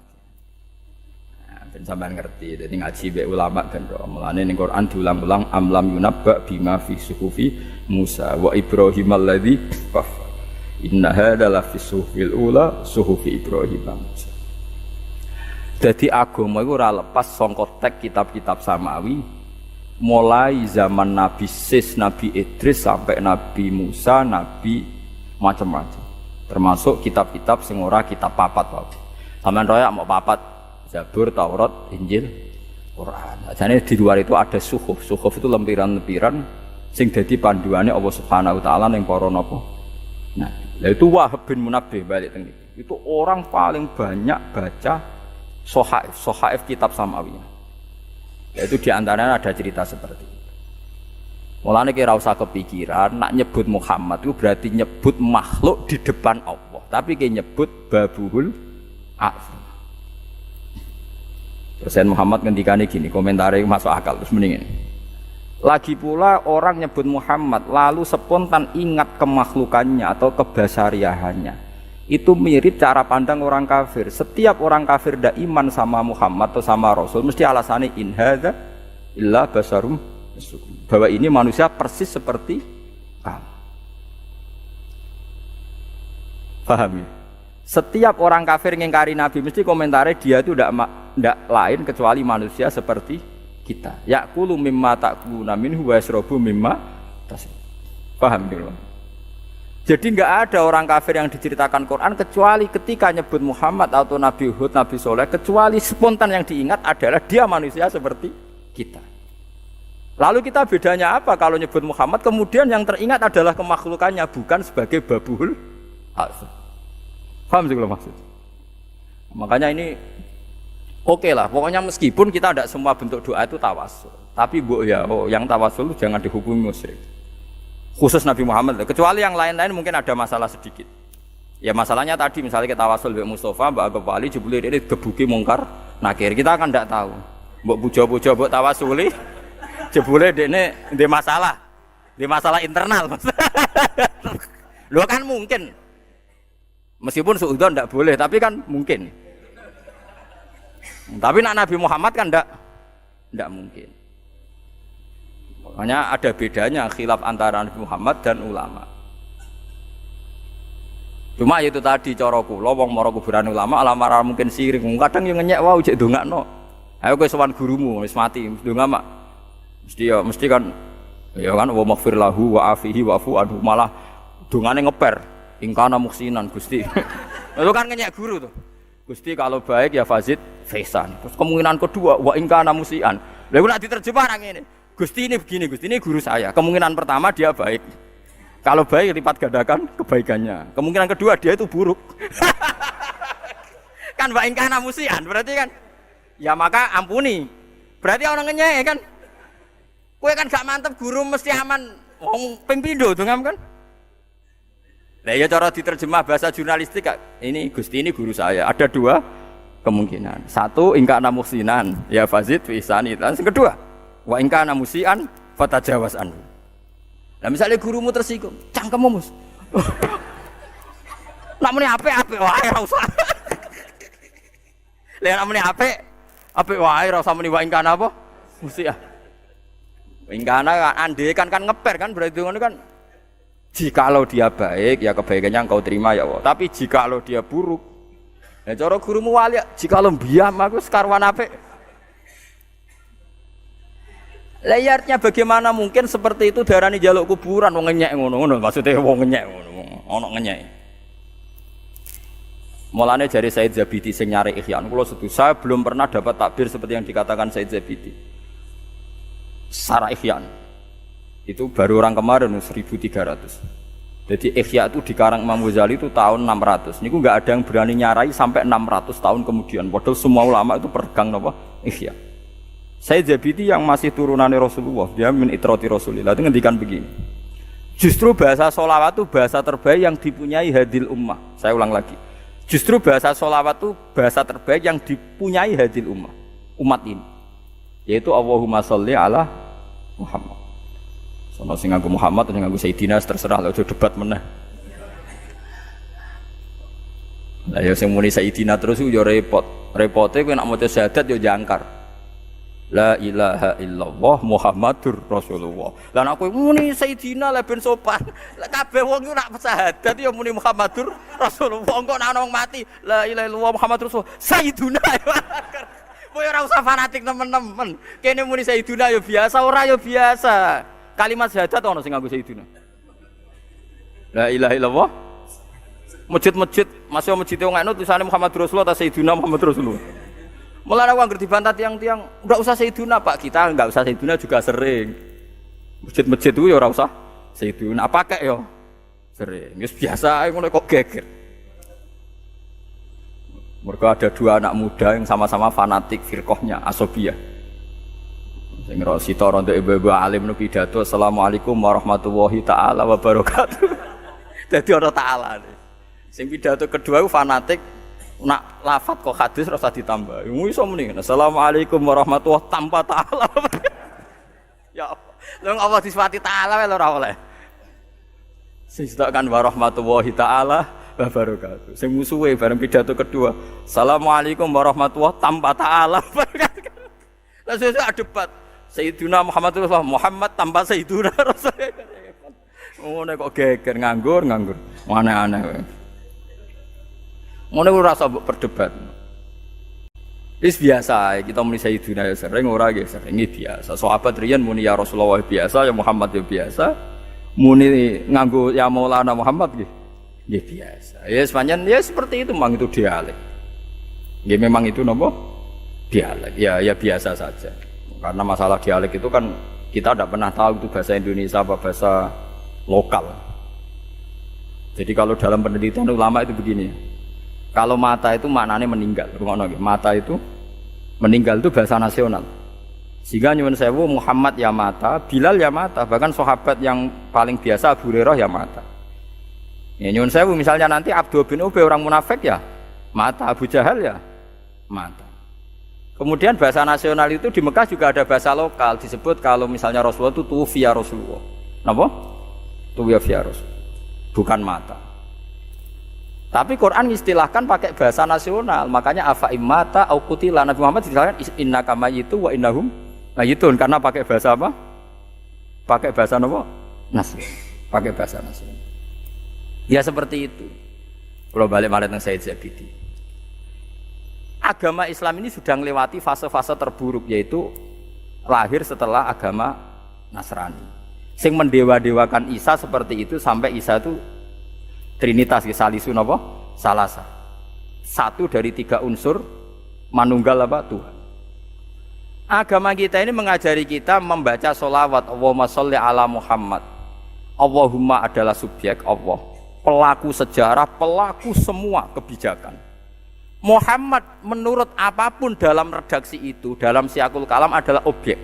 A: Nah, ben sampean ngerti. Dadi ngaji mbek ulama ben ro. Mulane ning Quran diulang-ulang amlam yunabba bima fi suhufi Musa wa Ibrahim alladzi kafar. Inna hadalah fi suhufil ula suhufi Ibrahim. Jadi agama itu ora lepas saka teks kitab-kitab samawi mulai zaman Nabi Sis, Nabi Idris sampai Nabi Musa, Nabi macam-macam. Termasuk kitab-kitab sing ora kitab papat wae. Sampeyan royak mau papat Zabur, Taurat, Injil, Quran. Jane di luar itu ada suhuf. Suhuf itu lempiran-lempiran sing dadi panduane Allah Subhanahu wa taala ning para napa. Nah, itu Wahab bin Munabbih balik teng itu orang paling banyak baca sohaif kitab samawiyah. Yaitu diantaranya ada cerita seperti itu. Mulane kira usah kepikiran nak nyebut Muhammad itu berarti nyebut makhluk di depan Allah, tapi kayak nyebut Babuhul A'zam. Terus Muhammad ngendikane gini, komentarnya masuk akal terus mendingin. Lagi pula orang nyebut Muhammad lalu spontan ingat kemakhlukannya atau kebasariahannya. Itu mirip cara pandang orang kafir. Setiap orang kafir ndak iman sama Muhammad atau sama Rasul mesti alasannya in hadza illa basarum, bahwa ini manusia persis seperti kamu. Paham ya? Setiap orang kafir ngingkari Nabi mesti komentarnya dia itu tidak lain kecuali manusia seperti kita. Ya'kulu mimma ta'kuluna minhu wa yashrabu mimma tashrabun. Paham gitu? Jadi enggak ada orang kafir yang diceritakan Quran kecuali ketika nyebut Muhammad atau Nabi Hud, Nabi Soleh, kecuali spontan yang diingat adalah dia manusia seperti kita. Lalu kita bedanya apa kalau nyebut Muhammad kemudian yang teringat adalah kemakhlukannya bukan sebagai babuhul asr. Paham sih kalau maksud? Makanya ini oke lah, pokoknya meskipun kita tidak semua bentuk doa itu tawasul, tapi yang tawasul itu jangan dihukumi musyrik. Khusus Nabi Muhammad, kecuali yang lain-lain mungkin ada masalah sedikit. Ya masalahnya tadi misalnya kita tawasul Mbak Mustafa, Mbak Agop Ali, jebule ini gebuki mungkar nakir, kita kan tidak tahu. Mbak puja-puja, Mbak tawasuli, jebule ini di masalah internal. Lo kan mungkin, meskipun suudzon tidak boleh, tapi kan mungkin. Tapi nak Nabi Muhammad kan tidak mungkin. Makanya ada bedanya khilaf antara Nabi Muhammad dan ulama. Cuma itu tadi cara kula wong mara kuburan ulama alamara mungkin sirik. Kadang yang ngenyek wae jek ndongakno. Ayo kowe sowan gurumu wis mati ndonga mak. Mesti kan ya kan wa maghfir lahu wa afihi wa afu anhu malah dongane ngeper. Ingkana muksinan Gusti. Itu kan ngenyek guru tuh. Gusti kalau baik ya fazid faisan. Terus kemungkinan kedua wa ingkana musian. Lha iku nek diterjemah nang ngene. Gusti ini begini, Gusti ini guru saya. Kemungkinan pertama dia baik. Kalau baik lipat gandakan kebaikannya. Kemungkinan kedua dia itu buruk. Kan wa ingkana musian berarti kan ya maka ampuni. Berarti orang ngenyek kan. Kowe kan gak mantep guru mesti aman wong ping pindho dongam kan. Lah ya cara diterjemah bahasa jurnalistik ini Gusti ini guru saya. Ada dua kemungkinan. Satu ingkana musinan ya fazid fi isani. Dan yang kedua wa ingkana musian fatajawaz anhu. Nah misalnya gurumu tersinggung, cangkemmu mus. Nak muni apik wae ora usah. Lah nak muni apik wae ora usah muni wa ingkana apa? Musian. Ingkana kan ngeper kan berarti ngono kan. Jikalau dia baik ya kebaikannya engkau terima ya Allah. Tapi jikalau dia buruk, ya cara gurumu wali, jikalau biam aku sekarwan apik. Layarnya bagaimana mungkin seperti itu darani jaluk kuburan wong ngenyek ngono maksudnya wong ngenyek ngono ono ngenyek. Mulane jari Said Zabidi sing nyari Ihya kula setuju saya belum pernah dapat takbir seperti yang dikatakan Said Zabidi. Sarah Ihya itu baru orang kemarin 1300. Jadi Ihya itu dikarang Imam Ghazali itu tahun 600. Niku enggak ada yang berani nyarai sampai 600 tahun kemudian. Padahal semua ulama itu peregang napa Ihya. Said Zabidi yang masih turunannya Rasulullah, dia min itrati Rasulillah itu ngendikan begini. Justru bahasa sholawat itu bahasa terbaik yang dipunyai hadil ummah. Saya ulang lagi. Justru bahasa sholawat itu bahasa terbaik yang dipunyai hadil ummah. Umat ini. Yaitu Allahumma sholli ala Muhammad. Sono sing nganggo Muhammad sing nganggo Sayyidina terserah lho debat meneh. Lah ya sing muni Sayyidina terus yo repot. Repote kowe nek maca syahadat yo jangkar. La ilaha illallah Muhammadur Rasulullah. Lah nek kowe muni Sayyidina le ben sopan. Lah kabeh wong iku nek syahadat yo muni Muhammadur Rasulullah. Engko nek ana wong mati la ilaha illallah Muhammadur Rasulullah. Sayyiduna. Kowe ora usah fanatik temen-temen. Kene muni Sayyiduna yo biasa, ora yo biasa. Kalimat syahadat ana sing nganggo Sayyiduna. La ilaha illallah. Masjid-masjid, masih masjid wong anu tulisane Muhammadur Rasulullah ta Sayyiduna Muhammadur Rasulullah. Mulane wong ngerti bantah tiang-tiang, enggak usah Sayyiduna Pak, kita enggak usah Sayyiduna juga sering. Masjid-masjid itu ya ora usah Sayyiduna, pakai ya sering. Wis biasa ae ngono kok geger. Mergo ada dua anak muda yang sama-sama fanatik firqahnya Asobiyah. Sing Rosito rondo ibu-ibu alim nu pidato Assalamualaikum warahmatullahi taala wabarakatuh. Dadi ora taala. Sing pidato kedua ku fanatik nak lafat kok hadis ora usah ditambah. Iso muni Assalamualaikum warahmatullahi tanpa taala. Ya apa? Lha Allah disifati taala wae ora oleh. Sing kan warahmatullahi taala wabarakatuh. Sing musuhe bareng pidato kedua Assalamualaikum warahmatullahi tanpa taala. Lah sesuk debat Sayyidina Muhammad Rasulullah Muhammad tanpa Sayyidina Rasulullah. Ngono kok geger nganggur. Aneh-aneh. Ngono ora usah mbok perdebat. Wis biasa kita muni Sayyidina ya sering ora nggih sering biasa. Sahabat riyen muni ya Rasulullah biasa, ya Muhammad ya biasa. Muni nganggo ya Maulana Muhammad nggih. Nggih biasa. Ya sepanjang ya seperti itu memang itu dialek. Nggih memang itu napa? Dialek. Ya biasa saja. Karena masalah dialek itu kan kita tidak pernah tahu itu bahasa Indonesia apa bahasa lokal. Jadi kalau dalam penelitian ulama itu begini. Kalau mata itu maknanya meninggal. Mata itu meninggal itu bahasa nasional. Sehingga nyuwun sewu Muhammad ya mata, Bilal ya mata, bahkan sahabat yang paling biasa Abu Hurairah ya mata. Ya nyuwun sewu misalnya nanti Abdul bin Ubay orang munafik ya mata, Abu Jahal ya mata. Kemudian bahasa nasional itu di Mekah juga ada bahasa lokal disebut kalau misalnya Rasulullah itu tuwfiya Rasulullah. Napa? Tuwfiya Rasulullah. Bukan mata. Tapi Quran istilahkan pakai bahasa nasional, makanya afa immata au qutila Nabi Muhammad istilahkan innaka mayyitu wa innahum mayyitun karena pakai bahasa apa? Pakai bahasa apa? Nasional. Pakai bahasa nasional. Ya seperti itu. Kalau balik malah teng Said Zabidi. Agama Islam ini sudah melewati fase-fase terburuk yaitu lahir setelah agama Nasrani. Sing mendewa-dewakan Isa seperti itu sampai Isa itu Trinitas salisun apa? Salasa. Satu dari 3 unsur manunggal apa? Tuhan. Agama kita ini mengajari kita membaca sholawat Allahumma sholli ala Muhammad. Allahumma adalah subjek Allah, pelaku sejarah, pelaku semua kebijakan. Muhammad menurut apapun dalam redaksi itu, dalam siakul kalam adalah objek.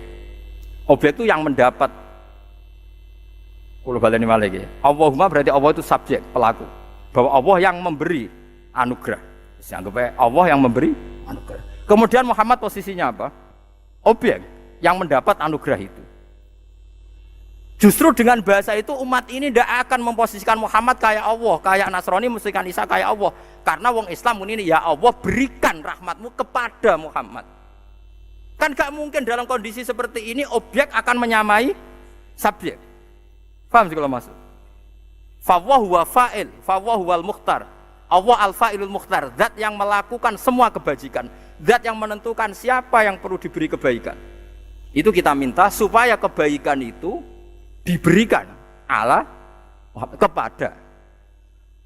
A: Objek itu yang mendapat. Kalau baleni malih iki. Allahumma berarti Allah itu subjek, pelaku. Bahwa Allah yang memberi anugerah. Anggap Allah yang memberi anugerah. Kemudian Muhammad posisinya apa? Objek yang mendapat anugerah itu. Justru dengan bahasa itu umat ini tidak akan memposisikan Muhammad kayak Allah, kayak Nasrani memposisikan Isa kayak Allah. Karena wong Islam ini ya Allah berikan rahmatmu kepada Muhammad. Kan gak mungkin dalam kondisi seperti ini objek akan menyamai subjek. Paham sih kalau maksud? Fawwahu wa fa'il, fawwahu wal mukhtar. Allah al-fa'ilul mukhtar, zat yang melakukan semua kebajikan, zat yang menentukan siapa yang perlu diberi kebaikan. Itu kita minta supaya kebaikan itu diberikan Allah kepada.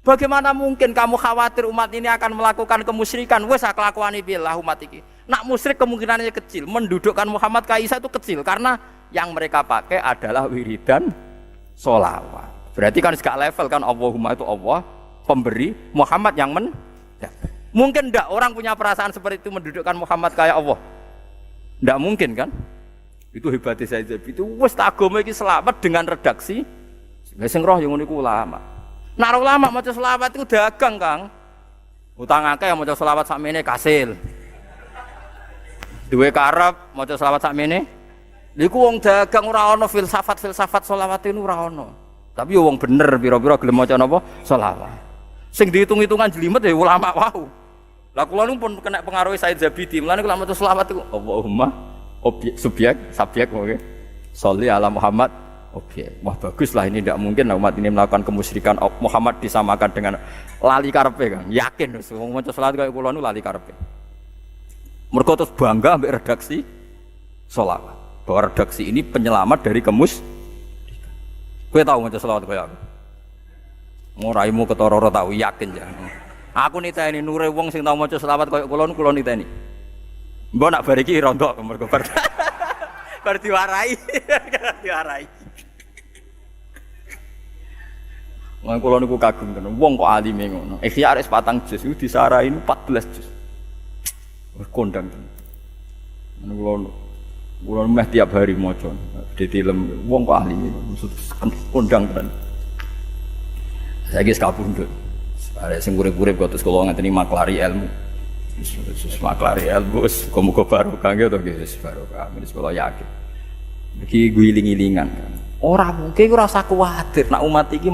A: Bagaimana mungkin kamu khawatir umat ini akan melakukan kemusyrikan? Wes kelakuane piye lah umat iki. Nak musyrik kemungkinannya kecil, mendudukkan Muhammad ka Isa itu kecil karena yang mereka pakai adalah wiridan sholawat. Berarti kan segala level kan Allahumma itu Allah pemberi, Muhammad yang mungkin enggak orang punya perasaan seperti itu mendudukkan Muhammad kayak Allah. Enggak mungkin kan? Itu hebatnya saya itu wis agama iki selamat dengan redaksi sing roh yang ngono iku ulama. Nek ulama maca selawat itu dagang, Kang. Utang akeh yang maca selawat sakmene kasil. Duwe karep maca selawat sakmene. Niku wong dagang ora ana filsafat selawat itu ora ana. Tapi wong bener pira-pira gelem maca napa selawat. Sing dihitung-hitungan jelimet ya ulama wau. Lah kula nu pun kena pengaruh Said Zabidi. Mulane kula maca selawat iku Allahumma objek subjek oke. Sholli ala Muhammad objek. Wah baguslah ini tidak mungkin umat ini melakukan kemusyrikan. Muhammad disamakan dengan lali karepe Kang. Yakin wis wong maca selawat kaya kula nu lali karepe. Mergo terus bangga ambek redaksi selawat. Bahwa redaksi ini penyelamat dari Kowe tahu maca selawat kaya aku? Ngoraimu ketara tahu yakin ya. Aku niteni nure wong sing tau maca selawat kaya kula niteni. Mbok nak bar iki rontok mergo bar diwarai. Diwarai. Wong kula niku kagum tenan. Wong kok alime ngono. Ikhya arek 4 juz iku disarai 14 juz. Kondang tenan. Kula meh tiap hari maca. Ditilem wong kok ahli maksud kondang tenan. Saiki kapundhut. Arek sing urip-urip kok terus kula ngateni maklari ilmu. Wis maklari ilmu wis muga barokah nggih to nggih barokah. Wis kula yakin. Iki guling-gilingan kan. Ora mungkin ora usah kuwatir nek umat iki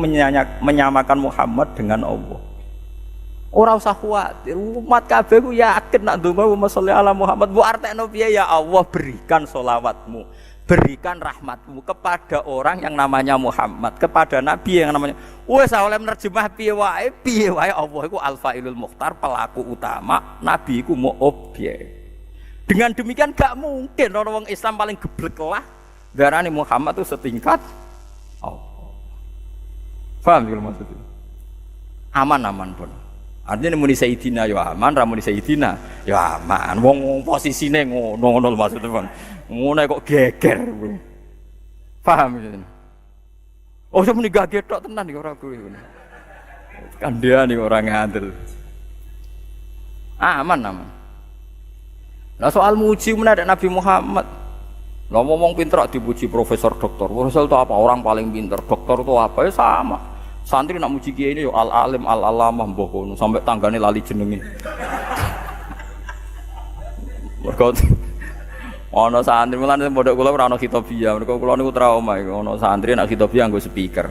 A: menyamakan Muhammad dengan Allah. Ora usah kuwatir, umat kabeh ku yakin nek ndonga Muhammad sholli ala Muhammad. Bu artekno piye ya Allah berikan sholawatmu berikan rahmatmu kepada orang yang namanya Muhammad, kepada nabi yang namanya wes oleh menerjemah piye wae Allah iku al-fa'ilul mukhtar, pelaku utama, nabi iku mau objek. Dengan demikian gak mungkin orang Islam paling geblek lah darani Muhammad itu setingkat Allah. Paham kalau maksudnya? Aman pun. Artinya muni Sayyidina ya aman, ra muni Sayyidina ya aman. Wong posisine ngono maksudnya pun. Ngono kok geger. Paham ya? Oh, sampe gaget tok tenan iki ora kuwi. Kandian iki ora ngandel. Aman. Nah soal muji menadak Nabi Muhammad. Lah ngomong pinter dipuji profesor doktor. Profesor itu apa? Orang paling pinter. Doktor itu apa? Ya sama. Santri nak muji kiai ini yo al-alim al-alamah mbah kono sampai tanggane lali jenenge. Mergo ana santri mulane pondok kula ora ana khitobiyah. Mergo kula niku trauma iku ana santri nak khitobiyah nggo speaker.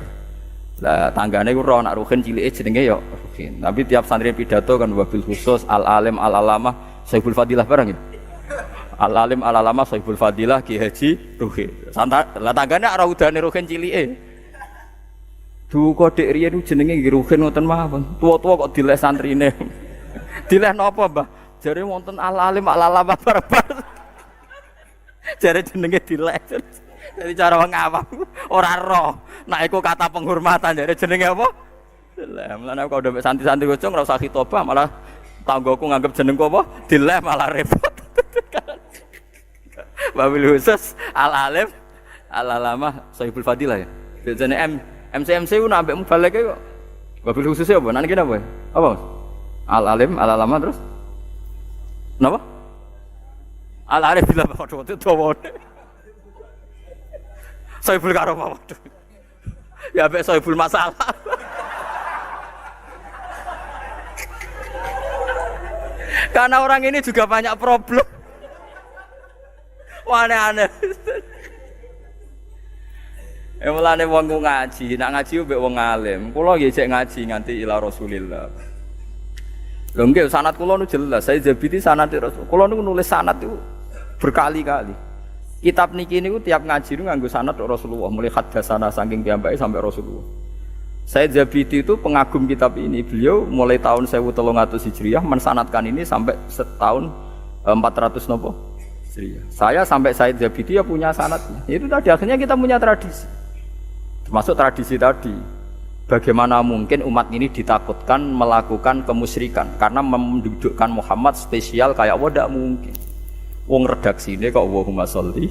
A: Lah tanggane ku ro nak ruhin cilike jenenge yo ruhin. Tapi tiap santri pidato kan wabil khusus al-alim al-alamah Saiful Fadilah barang ya. Al-alim al-alamah Saiful Fadilah Ki Haji Ruhin. Lah tanggane ora udane ruhin cilike. Duka Dik Riyen ku jenenge nggih Ruhin ngoten mawon. Tua-tua kok dileh santrine. Dileh napa, Mbah? Jare wonten al-alim al-alamah barbar. Jare jenenge dileh. Dari cara wong awam ora roh. Nek iku kata penghormatan jare jenenge apa? Dileh. Mulane kok ndek santri-santri kocok ora usah khitobah malah tanggoku nganggep jenengku apa? Dileh malah repot. Wabil khusus al-alim al-alamah Saiful Fadilah ya. Biasane MC ku nak ambek mubalek kok. Wabil khususnya apa? Nanti apa? Apa? Al-alim al-alamah terus? Napa? Al-arif bila waduh itu dawa. Saiful karo waduh. Ya ambek Saiful masalah. Karena orang ini juga banyak problem. Aneh-aneh. Mulane wong ngaji, nak ngaji mbek wong alim. Kula nggih cek ngaji nganti ila Rasulillah. Lho nggih sanad kula nu jelas, saya Zabidi sanad Rasul. Kula niku nulis sanad itu berkali-kali. Kitab niki niku tiap ngaji niku nganggo sanad Rasulullah, mulai haddatsana saking piyambake sampai Rasulullah. Saya Zabidi itu pengagum kitab ini. Beliau mulai tahun 1300 Hijriah mensanadkan ini sampai setahun 400 nopo Hijriah. Saya sampai Said Zabidi ya punya sanadnya. Itu tadi akhirnya kita punya tradisi. Termasuk tradisi tadi. Bagaimana mungkin umat ini ditakutkan melakukan kemusyrikan karena mendudukkan Muhammad spesial kayak tidak mungkin. Wong redaksi ini kok Allahumma sholli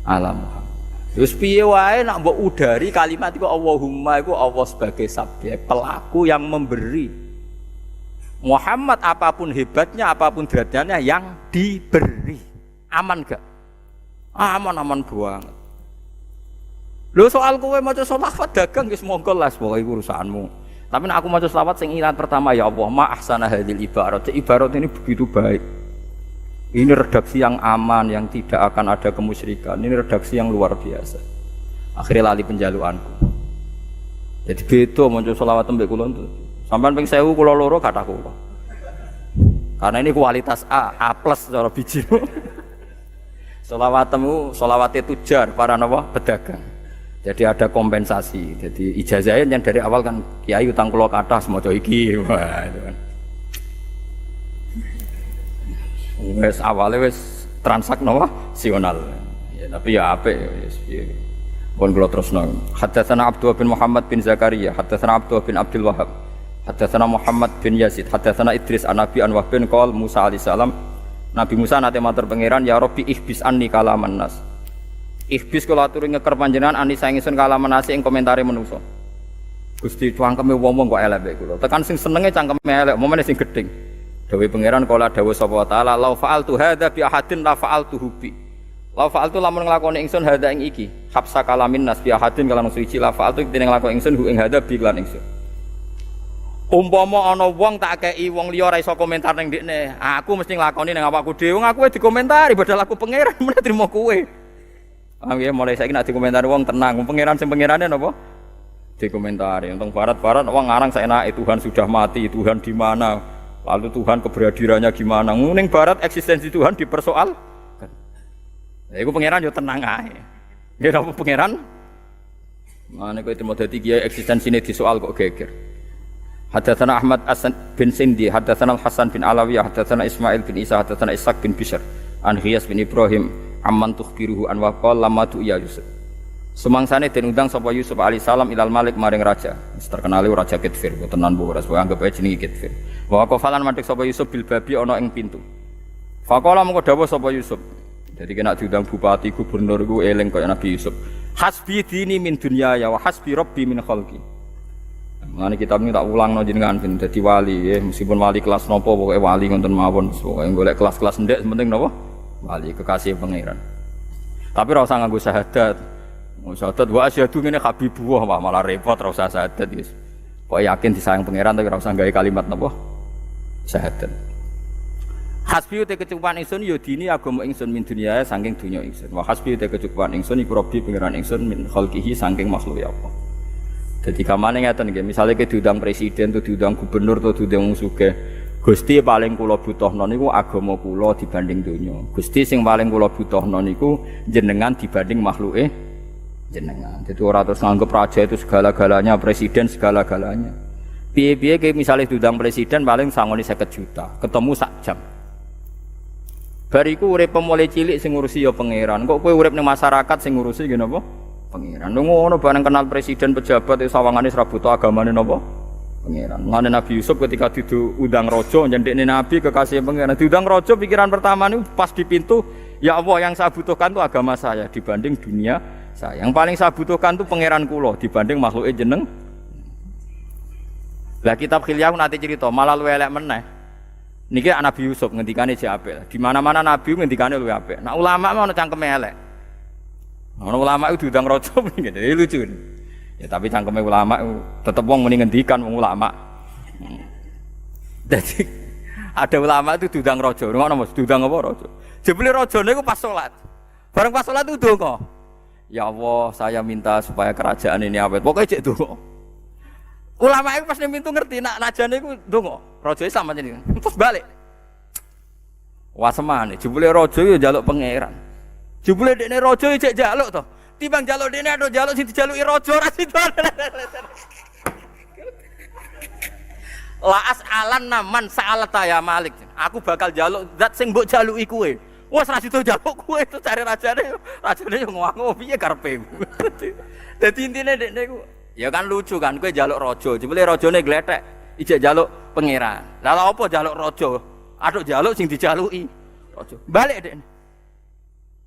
A: ala Muhammad. Terus piye wae nak mbok udari kalimat iku Allahumma iku Allah sebagai subjek, pelaku yang memberi. Muhammad apapun hebatnya, apapun derajatnya yang diberi. Aman gak? Aman banget. Lho soal kowe maca sholawat dagang wis monggo lah pokoke urusanmu. Tapi nek aku maca sholawat sing ilat pertama ya Allah, ma ahsana hadil ibarat. Ibarat ini begitu baik. Ini redaksi yang aman, yang tidak akan ada kemusyrikan. Ini redaksi yang luar biasa. Akhirnya lali penjaluanku. Jadi beda maca sholawat mbek kula itu. Sampeyan ping 1000 kula loro kathah kula. Karena ini kualitas A+ cara biji. Sholawatmu sholawate tujar para napa pedagang. Jadi ada kompensasi. Jadi ijazahnya yang dari awal kan kiai utang kula kathah semoco iki. Wah, itu kan. Wes awalnya wes transaksional. Ya, tapi ya apik wis piye. Pun kula terusno. Haddatsana Abdullah bin Muhammad bin Zakaria, haddatsana Abdullah bin Abdul Wahhab, haddatsana Muhammad bin Yazid, haddatsana Idris an Nabi an Wahb bin qol Musa alaihi salam. Nabi Musa nate matur pangeran, ya Rabbi ihbis anni kalaman nas. Ihbis kula aturi ngeker panjenengan ani saing ingsun kalaman nas ing komentare manusa. Gusti cangkeme wong-wong kok elek kula. Tekan sing senenge cangkeme elek, momene sing gedeng. Dawe pangeran kala dawuh sapa taala la fa'altu hadza bi ahadin la fa'altu bi. La fa'altu lamun nglakoni ingsun hadza ing iki. Habsa kalamin nas bi ahadin kalan suci la fa'altu dene nglakoni ingsun hu ing hadza bi lan ingsun. Umpama ana wong tak kei wong liya ora iso komentar ning ndekne, aku mesti nglakoni ning awakku dhewe. Wong aku dikomentari padahal aku pangeran meneh trimo kowe. Nggih mulai saiki nek dikomentari wong tenang, wong pangeran sing pangerane napa? Dikomentari. Untung barat-barat wong ngarang saenake Tuhan sudah mati, Tuhan di mana? Lalu Tuhan keberadirannya gimana? Ning barat eksistensi Tuhan dipersoalkan. Lha iku pangeran yo tenang ae. Nggih apa pangeran? Mane kowe temu dadi kiai eksistensine disoal kok geger. Hadatsana Ahmad bin Sindi, hadatsana Hasan bin Alawiyah, hadatsana Ismail bin Isa, hadatsana Ishaq bin Bishr, an Ghiyas bin Ibrahim, amman tukhbiruhu an waqal lama tu ya Yusuf. Sumangsane den undang sapa Yusuf alaihi salam ilal Malik maring raja. Wis terkenal raja Kitfir, tenan bu ora anggap ae jenenge Kitfir. Wa qafalan mandek sapa Yusuf bil babi ana ing pintu. Faqala mengko dawuh sapa Yusuf. Jadi kena diundang bupati gubernur iku eling kaya Nabi Yusuf. Hasbi dini min dunya ya wa hasbi rabbi min khalqi. Mane kitab ini tak ulangno jenengan ben dadi wali ya, meskipun wali kelas nopo pokoke wali ngoten mawon, pokoke golek kelas-kelas ndek penting napa? Wali kekasih pangeran. Tapi ora usah nganggo syahadat. Syahadat wa asyhadu ngene habibullah malah repot ora usah syahadat wis. Pokoke yakin disayang pangeran tapi ora usah gawe kalimat napa? Syahadat. Hasbi te kecukupan ingsun ya dini agama ingsun min dunya saking dunya ingsun. Wa hasbi te kecukupan ingsun iku rabbi pangeran ingsun min khalqihi saking makhluk ya Allah. Jadi kamane ngeten nggih, misale ke diundang presiden tuh diundang gubernur tuh diundang sugih. Gusti paling kula butuhno niku agama kula dibanding donya. Gusti sing paling kula butuhno niku jenengan dibanding makhluke jenengan. Jadi ora terus nganggep raja itu segala-galanya, presiden segala-galanya. Piye-piye ke misale diundang presiden paling sangoni 50 juta, ketemu sak jam. Bariku urip mulai cilik sing ngurusi ya pangeran. Kok kowe urip ning masyarakat sing ngurusi nggih napa? Pangeran. Ngono bareng kenal presiden pejabat itu sawangane ora butuh agamane napa? Pangeran. Mane Nabi Yusuf ketika diundang raja nyendekne nabi kekasih pangeran. Diundang raja pikiran pertama niku pas di pintu, ya Allah yang saya butuhkan itu agama saya dibanding dunia saya. Yang paling saya butuhkan itu pangeran kula dibanding makhluke jeneng. Lah kitab Khilyah nanti cerita malah luwih elek meneh. Niki Nabi Yusuf ngendikane jek apik. Di mana-mana nabi ngendikane luwih apik. Nah ulama mah ana cangkeme elek. Ono ulama itu diundang raja ngene lucu. Ya tapi cangkeme ulama tetep wong muni ngendikan wong ulama. Jadi ada ulama itu diundang raja. Ngono Mas, diundang apa raja? Jebule rajane iku pas salat. Bareng pas salat itu donga. Ya Allah, saya minta supaya kerajaan ini awet. Pokoke cek donga. Ulama itu pas ning pintu ngerti nak rajane iku donga. Rajane sama jenenge. Terus balik. Wah semane jebule raja yo njaluk pangeran. Jebule dekne raja cek njaluk to. Timbang njaluk dekne atau njaluk sing dijaluki raja ora sido. Laas alan naman sa'alata ya Malik. Aku bakal njaluk zat sing mbok jaluki kowe. Wes ra sido njaluk kowe to cari rajane. Rajane yo ngomong piye karepe. Dadi intine dekne ku ya kan lucu kan kowe njaluk raja. Jebule rajane glethek ijek njaluk pangeran. Lah lha apa njaluk raja? Aduk njaluk sing dijaluki raja. Balik dekne.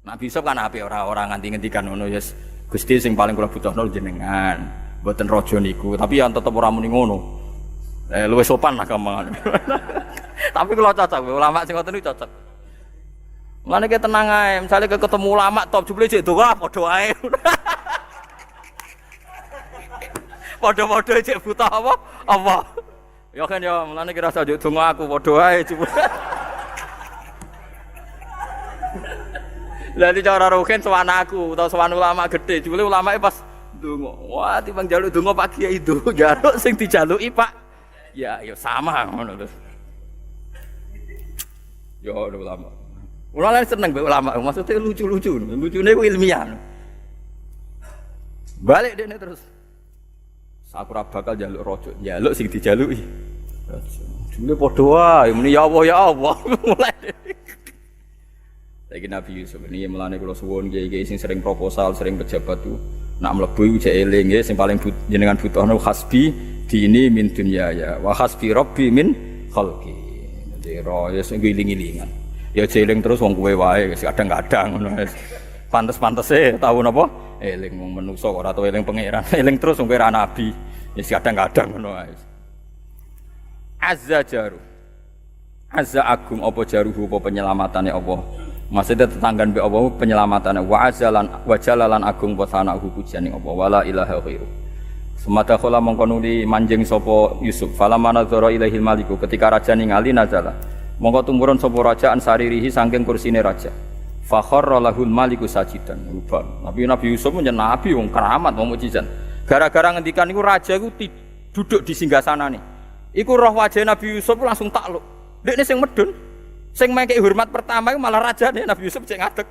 A: Nabi Yusuf kan apik ora nganti ngendikan ngono ya Gusti sing paling kula butuhno jenengan mboten raja niku tapi ya tetep ora muni ngono luwih sopan lah gampang tapi kula cocok ulama sing ngoten niku cocok mulane ke tenang ae misale ke ketemu ulama top jebule jek donga padha ae padha-padha jek buta apa ya kan ya mulane kira rasa jek donga aku padha ae jebule. Lalu cara roken sowan aku atau sowan ulama gede, jebule ulamae pas ndonga. Wah, timbang njaluk ndonga Pak Kiai itu, njaluk sing dijaluki Pak. Ya, sama ngono lho. Yo ulama. Ulama seneng mbek ulama, maksudnya lucu-lucu, lucune ku ilmiah. Balik dene terus. Aku ora bakal njaluk raja, njaluk sing dijaluki. Jebule padha wae, muni ya Allah. Mulai lagi Nabi Yusuf ini melane kula suwun kiai-kiai sing sering proposal, sering pejabat tuh nak mlebu jek eling nggih sing paling jenengan butuhno hasbi dini min dunya ya wa hasbi rabbi min khalqi. Dadi ro ya sing ngiling-ngilingan. Ya eling terus wong kowe wae kadang-kadang ngono wis. Pantes-pantese tau napa? Eling wong menungso ora tau eling pangeran. Eling terus wong kowe ra nabi. Ya kadang-kadang ngono wae. Azza jaru. Azza agung apa jaruhu apa penyelamatane apa? Maksudnya tetanggan be Allah penyelamatane wa azalan wa jalalan agung wasanahu pujiane apa wala ilaha ghairu. Semata khala mongko nuli manjing sapa Yusuf fala manadzara ilaihil maliku ketika raja ningali nazala mongko tumurun sapa raja ansaririhi saking kursine raja fa kharra lahul maliku sajidan rubah. Nabi Yusuf menjen nabi wong keramat wong mukjizat gara-gara ngendikan iku raja iku duduk di singgasanane iku roh wajah Nabi Yusuf langsung takluk dekne sing medun sing mengke hormat pertama itu malah rajane Nabi Yusuf cek ngadeg.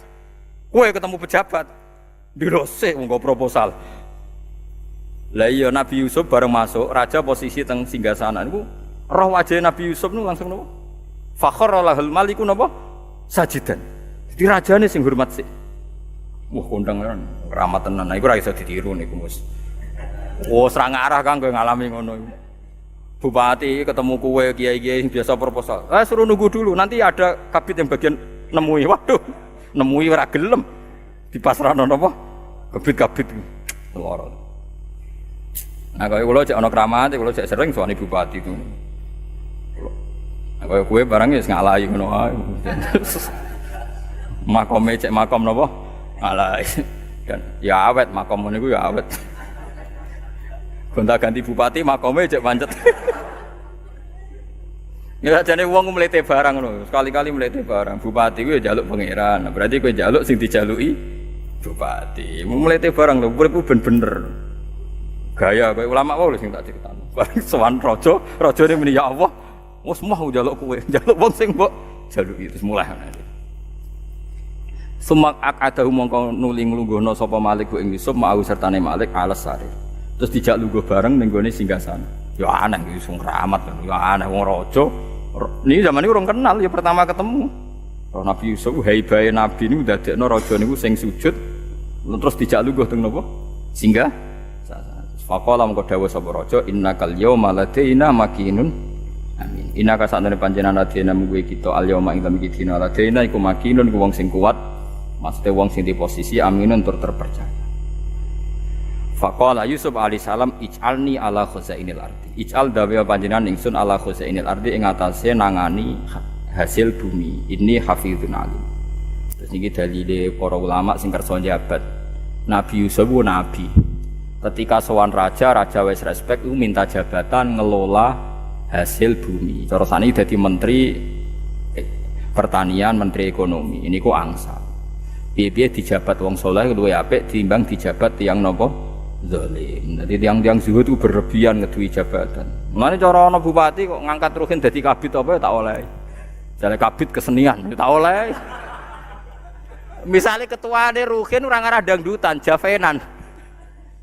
A: Kowe ketemu pejabat dirose nggo proposal. Lah iya Nabi Yusuf bareng masuk, raja posisi teng singgasana niku roh wajah Nabi Yusuf niku langsung napa? Fakhara lahul maliku napa? Sajidan. Jadi rajane sing hormat sik. Wah kondang keramat tenan. Nah iku ora iso ditiru niku Mus. Oh serang arah Kang kowe ngalami ngono iku. Bupati ketemu kowe kiai-kiai biasa proposal. Suruh nunggu dulu, nanti ada kabit yang bagian nemui. Waduh, nemui ora gelem. Dipasrahno napa? Kabit-kabit loro. Nah, kalau kula cek ana kramate, kula cek sering sowan bupati itu. Nah, kalau kowe barang wis ngalahi ngono wae. Makome cek makom napa? Ngalahi. Dan ya awet makom niku ya awet. Gonta-ganti bupati makome cek pancet. Ya jane wong mlete barang ngono, sekali-kali mlete barang. Bupati ku ya njaluk pangeran. Nah, berarti kowe njaluk sing dijaluki bupati. Mlete barang lho, uripku ben-bener. Gaya kowe ulama wae sing tak critakno. Bareng sowan raja, rajane muni ya Allah, wis moh njaluk kowe, njaluk wong sing mbok jaluki terus mulai. Sumak akadahu mongko nuli nglungguhna sapa Malik ku ing Yusuf mau sertane Malik alas sare. Terus dijak lungguh bareng ning gone singgasana. Ya aneh iki sing keramat, ya aneh wong raja. Ini zaman ini orang kenal ya pertama ketemu. Roh Nabi Yusuf haibahe Nabi niku dadekno raja niku sing sujud terus dijak lungguh teng napa? Singgah. Faqala mengko dawuh sapa raja innakal yauma ladaina makinun. Amin. Innaka sakjane panjenengan ladaina mungguh kita al yauma ing dalem iki dina ladaina iku makinun ku wong sing kuat. Maksude wong sing di posisi aminun tur terpercaya. Faqala Yusuf alaihissalam ij'alni ala khuzainil ardi. Ij'al dawe panjenengan ingsun ala khuzainil ardi ing atase nangani hasil bumi. Ini hafizun alim. Terus niki dalile para ulama sing kersa njabat. Nabi Yusuf ku nabi. Ketika sowan raja wis respect minta jabatan ngelola hasil bumi. Cara saniki dadi menteri pertanian, menteri ekonomi. Ini ku angsa. Piye-piye dijabat wong saleh luwih apik timbang dijabat tiyang napa? Zalim. Jadi tiang-tiang zuhud itu berlebihan ngedui jabatan. Mulane cara ana bupati kok ngangkat Ruhin dadi kabid apa ya tak oleh. Jane kabid kesenian ya tak oleh. Misalnya ketuane Ruhin ora ngarah dangdutan, javenan.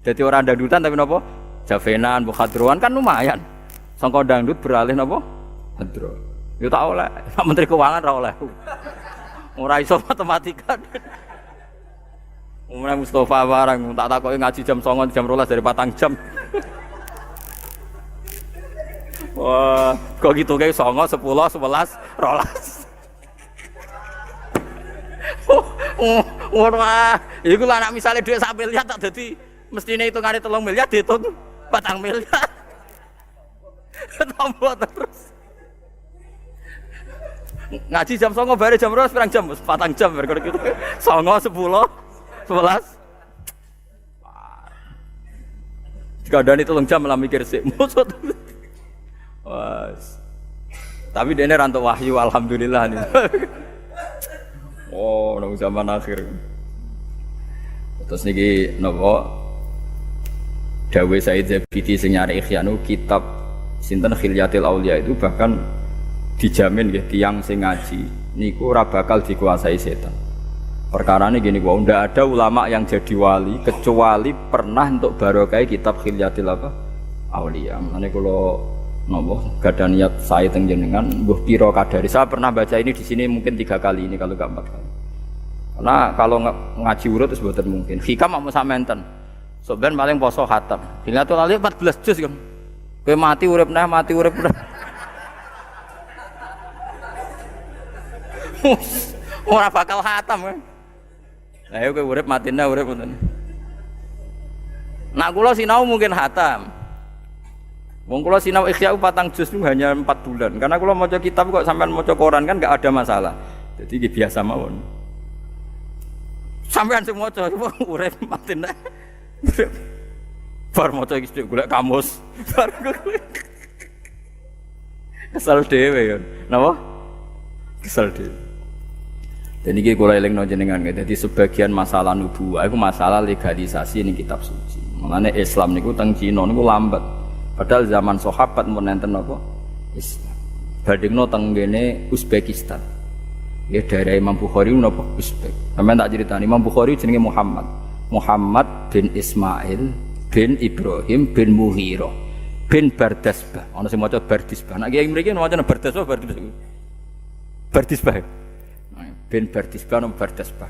A: Jadi orang dangdutan tapi napa? Javenan, bukhadroan kan lumayan. Sangka dangdut beralih napa? Hadro. Ya tak oleh. Menteri Keuangan ora oleh. Ora iso matematika. Umumnya Mustafa barang tak takoki ngaji jam 09.00 jam 12 dari 4 jam. Wah, kok gitu kayak 09.00 10 11 12. Wah, iku lah anak misalnya duit 1 miliar tak dadi mestine hitungane 3 miliar dihitung 4 miliar. Tambah terus. Ngaji jam 09.00 bare jam 12 pirang jam? 4 jam bar gitu. 09.00 10 11 Kadang itu jam malah mikir sih musuh. Tapi dia ini rantuk wahyu alhamdulillah nih. Oh, nang zaman akhir. Terus niki nopo Dawe Said Zabidi sing nyari Ikhya kitab sinten Khilyatil Aulia itu bahkan dijamin nggih tiyang sing ngaji niku ora bakal dikuasai setan. Perkara ini gini, wah, ndak ada ulama yang jadi wali kecuali pernah untuk barokah kitab Khilyatil Aulia. Makanya kalau nopo gada niat saya tenjenengan, buh piro kadari. Saya pernah baca ini di sini mungkin 3 kali ini kalau nggak 4 kali. Karena kalau ngaji urut itu sebetulnya mungkin. Hikam mau samenten. Sebenarnya paling poso khatam. Khilyatil Aulia 14 juz kan. Kowe mati urip neh. Ora bakal khatam kan. Ayo kowe urip matina urip ngoten. Nak kula sinau mungkin khatam. Wong kula sinau Ikhya 4 juz itu hanya 4 bulan. Karena kula maca kitab kok sampean maca koran kan enggak ada masalah. Jadi biasa mawon. Sampean sing maca urip matina. Bar maca iki golek kamus. Bar kesal dhewe ya. Napa? Kesal dhewe. Dan ini kalau elingno jenengan, jadi sebagian masalah nubuwah itu masalah legalisasi ini kitab suci. Mengenai Islam niku teng Cina niku lambat. Padahal zaman sahabat mun enten apa? Islam. Bandingno teng ngene Uzbekistan. Ya daerah Imam Bukhari napa Uzbek. Sampeyan tak critani Imam Bukhari jenenge Muhammad. Muhammad bin Ismail bin Ibrahim bin Mughirah bin Bardasbah. Ana sing maca Bardisbah. Nek kiai mriki maca Bardasbah Bardisbah. Bin Bardisbah atau Bardasbah.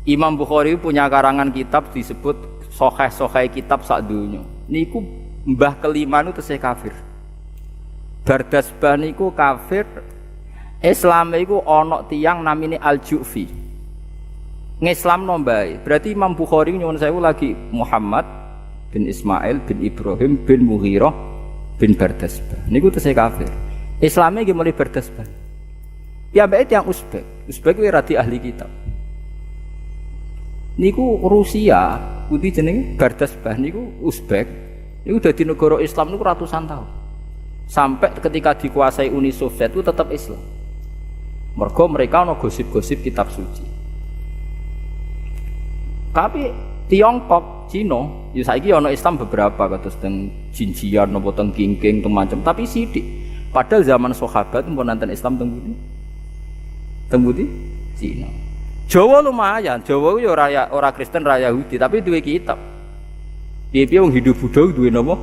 A: Imam Bukhari punya karangan kitab disebut Sahih kitab sak donya. Niku mbah kelima niku tesih kafir. Bardasbah niku kafir. Islam iku ana tiyang namine Al-Ju'fi. Ngislamno mbae. Berarti Imam Bukhari nyuwun sewu lagi Muhammad bin Ismail bin Ibrahim bin Mughirah bin Bardasbah. Niku tesih kafir. Islame nggih mulai Bardasbah. Ya mbake tiyang Uzbek. Uzbek kuwi radi ahli kitab. Niku Rusia, putih jenenge Bardasbah niku Uzbek. Niku dadi negara Islam niku ratusan tahun. Sampai ketika dikuasai Uni Soviet itu tetap Islam. Mergo mereka ana gosip-gosip kitab suci. Tapi Tiongkok, Cina, ya saiki ana Islam beberapa kados teng Jinjian napa teng Kingking teng macam, tapi sithik. Padahal zaman sahabat pun nonton Islam teng pundi? Teng pundi? Cina. Jawa lumayan, Jawa ku ya ora Kristen, ora Yahudi, tapi duwe kitab. Piye-piye wong Hindu Buddha duwe napa?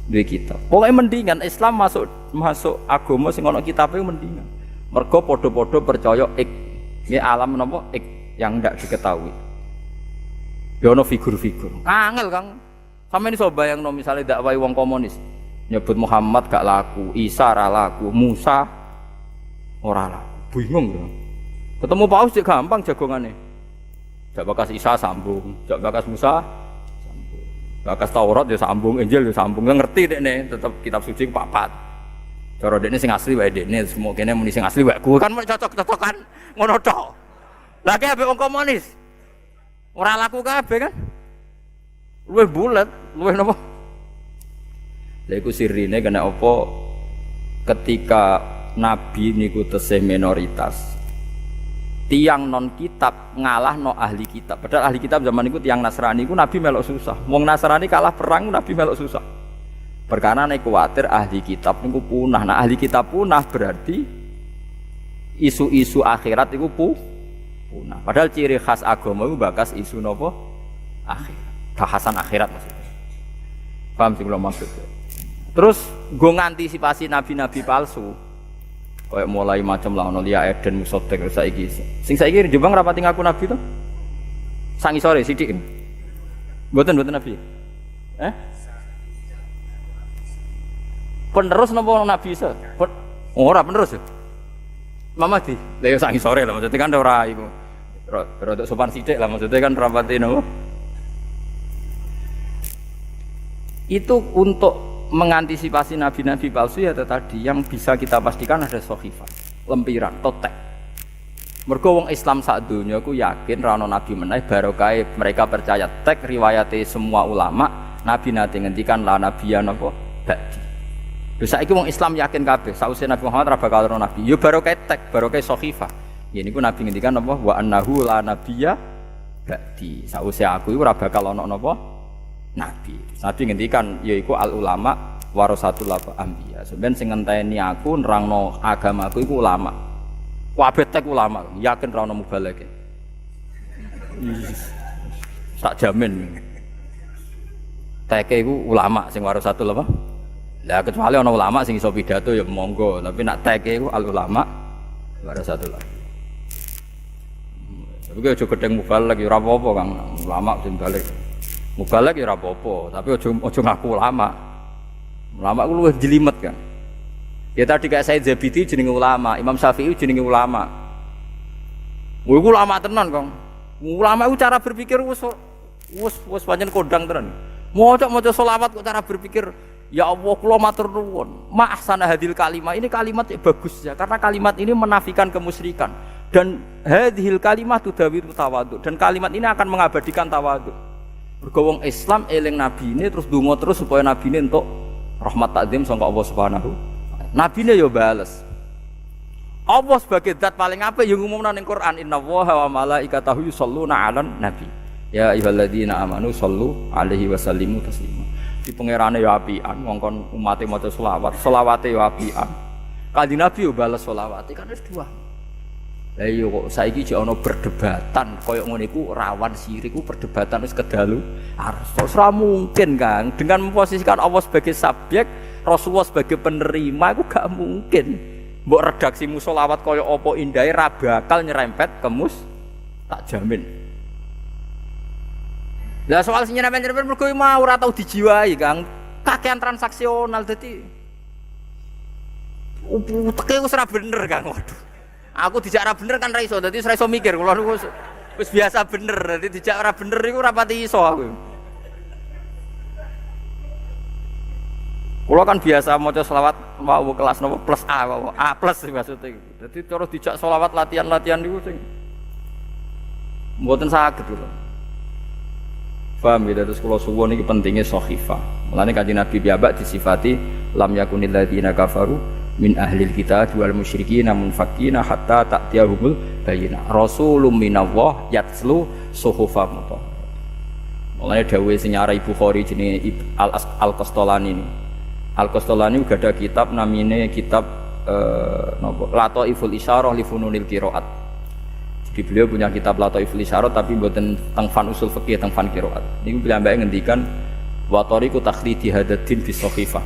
A: Duwe kitab. Pokoke mendingan Islam masuk agama sing ana kitabe mendingan. Mergo padha-padha percaya alam napa yang ndak diketahui. Ya ana figur-figur. Angel Kang. Sampeyan iso bayangno misale dakwahi wong komunis. Nyebut Muhammad gak laku, Isa ora laku, Musa ora laku. Bingung ya. Ketemu Paus cek gampang jagongane. Jak bakas Isa sambung, jak bakas Musa sambung. Bakas Taurat ya sambung, Injil ya sambung. Ngerti dekne tetep kitab suci papat. Cara dekne sing asli wae dekne, semua kene muni sing asli wae. Kan cocok-cocokan ngono tok. Lah ki ambek wong komunis. Ora laku kabeh kan? Luwih bulet, luwih napa? Lha iku sirine kena apa ketika nabi niku tesih minoritas. Tiang non kitab ngalah no ahli kitab. Padahal ahli kitab zaman itu tiang Nasrani itu nabi melok susah. Wong Nasrani kalah perang nabi melok susah. Perkara nek kuwatir ahli kitab niku punah. Nah ahli kitab punah berarti isu-isu akhirat itu punah. Padahal ciri khas agama itu bakas isu napa? Akhirat. Bahasan akhirat maksudnya. Paham sing kula maksud. Terus go ngantisipasi nabi-nabi palsu. Kayak mulai macam lah ono Lia Eden Musotek saiki. Sing saiki Jombang rapati ngaku nabi to? Sangi sore sithik. Mboten nabi. Penerus napa nabi Isa? Ora penerus. Mamadi. Lah ya sangi sore lah maksudnya kan ora iku. Rodok sopan sithik lah maksudnya kan rapati napa? Itu untuk mengantisipasi nabi-nabi palsu ya tadi yang bisa kita pastikan ada sohifah, lempiran, totek. Mergo wong Islam sak donya ku yakin ra ono nabi meneh barokah mereka percaya tek riwayate semua ulama nabi nate ngendikan la nabiyan apa ba'di. Lha saiki wong Islam yakin kabeh sausé Nabi Muhammad ra bakal ono nabi. Ya barokah tek, barokah sohifah. Ya niku nabi ngendikan apa wa annahu la nabiyya ba'di. Sausé aku iku ora bakal ono napa nabi. Nabi ngendikan yaiku al ulama warasatul anbiya. Sampeyan sing ngenteni aku nerangno agamaku iku ulama. Kabeh tek ulama, yakin ra ono mubalake. Tak jamin. Teke iku ulama sing warasatul apa? Lah kecuali ono ulama sing iso pidato ya monggo, tapi nak teke iku al ulama warasatul anbiya. Tapi aja gedeng mubalak ya ora apa-apa Kang. Ulama sing balik. Mubalak ya ora apa-apa, tapi ojo ngaku ulama. Ulama ku luwih jelimet kan. Ya tadi kayak Said Zabidi jenenge ulama, Imam Syafi'i jenenge ulama. Kuwi ku ulama tenan, Kang. Ulama itu cara berpikir wis pancen kondang tenan. Maca selawat kok cara berpikir, ya Allah kula matur nuwun. Ma ahsana hadil kalimah. Ini kalimat yang bagus ya, karena kalimat ini menafikan kemusyrikan. Dan hadhil kalimah tudawiru tawadhu. Dan kalimat ini akan mengabadikan tawadhu. Mergo wong Islam eling nabine terus donga terus supaya nabine entuk rahmat takzim sangka Allah Subhanahu. Nabine yo bales. Allah sebagai zat paling apik yo ngumumna ning Quran innallaha wa malaikatahu yusholluna 'alan nabi. Ya ayyuhalladzina amanu shollu 'alaihi wa sallimu taslima. Di pangerane yo apian ngongkon umate maca selawat, selawate yo apian. Kanjeng Nabi yo bales selawate kan wis dua. Lah iya kok saiki jek ana perdebatan koyo ngene iku rawan sirik ku perdebatan wis kedalu. Ora mungkin Kang dengan memposisikan Allah sebagai subjek, Rasulullah sebagai penerima iku gak mungkin. Mbok redaksimu selawat koyo apa indahe ra bakal nyerempet kemus tak jamin. Lah soal sing nyerempet mergo mau ora tau dijiwai Kang. Kakean transaksional dadi teke wis ora bener Kang. Waduh. Aku dijak ora bener kan ra iso, dadi ora iso mikir. Kula niku wis biasa bener, dadi dijak ora bener iku ora pati iso aku. Kula kan biasa maca selawat mau kelas napa plus A, A plus maksudnya. Dadi cara dijak selawat latihan-latihan niku sing mboten saged kula. Paham ya, terus kula suwun iki pentingnya shahifah. Mulane kanjeng Nabi piyambak disifati lam yakunil ladzina kafaru min ahlil kitab wal musyrikin munfakina hatta ta'tiyahumul bayyinah rasulun minallah yatslu suhufa mutahharah. Mulane dawuhe sing nyarai Bukhari jenenge Al-Qastolani. Al-Qastolani uga ada kitab namine kitab napa Lataiful Isyarah li Fununil Qiraat. Jadi beliau punya kitab Lataiful Isyarah tapi mboten teng fan usul fikih teng fan qiraat. Niku piyambake ngendikan wa tariqu takhlidi hadatin bis sahifah.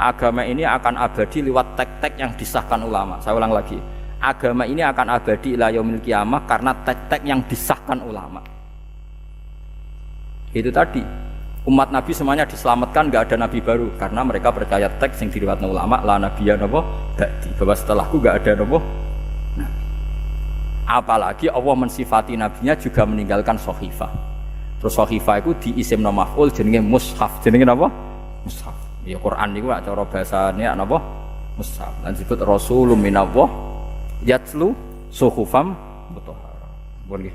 A: Agama ini akan abadi lewat tek-tek yang disahkan ulama. Saya ulang lagi, agama ini akan abadi ila yaumil qiyamah karena tek-tek yang disahkan ulama. Itu tadi, umat Nabi semuanya diselamatkan, nggak ada Nabi baru karena mereka percaya teks yang diriwayatkan ulama la nabiyya napa ba'di, bahwa setelahku nggak ada napa. Nah, apalagi Allah mensifati nabinya juga meninggalkan shahifah. Terus shahifah itu diisim nama maf'ul jenenge mushaf, jenenge napa? Mushaf. Ya Quran niku cara bahasane napa? Mushaf. Lan disebut rasulun minallah yatslu suhufam mutahharah. Pun nggih.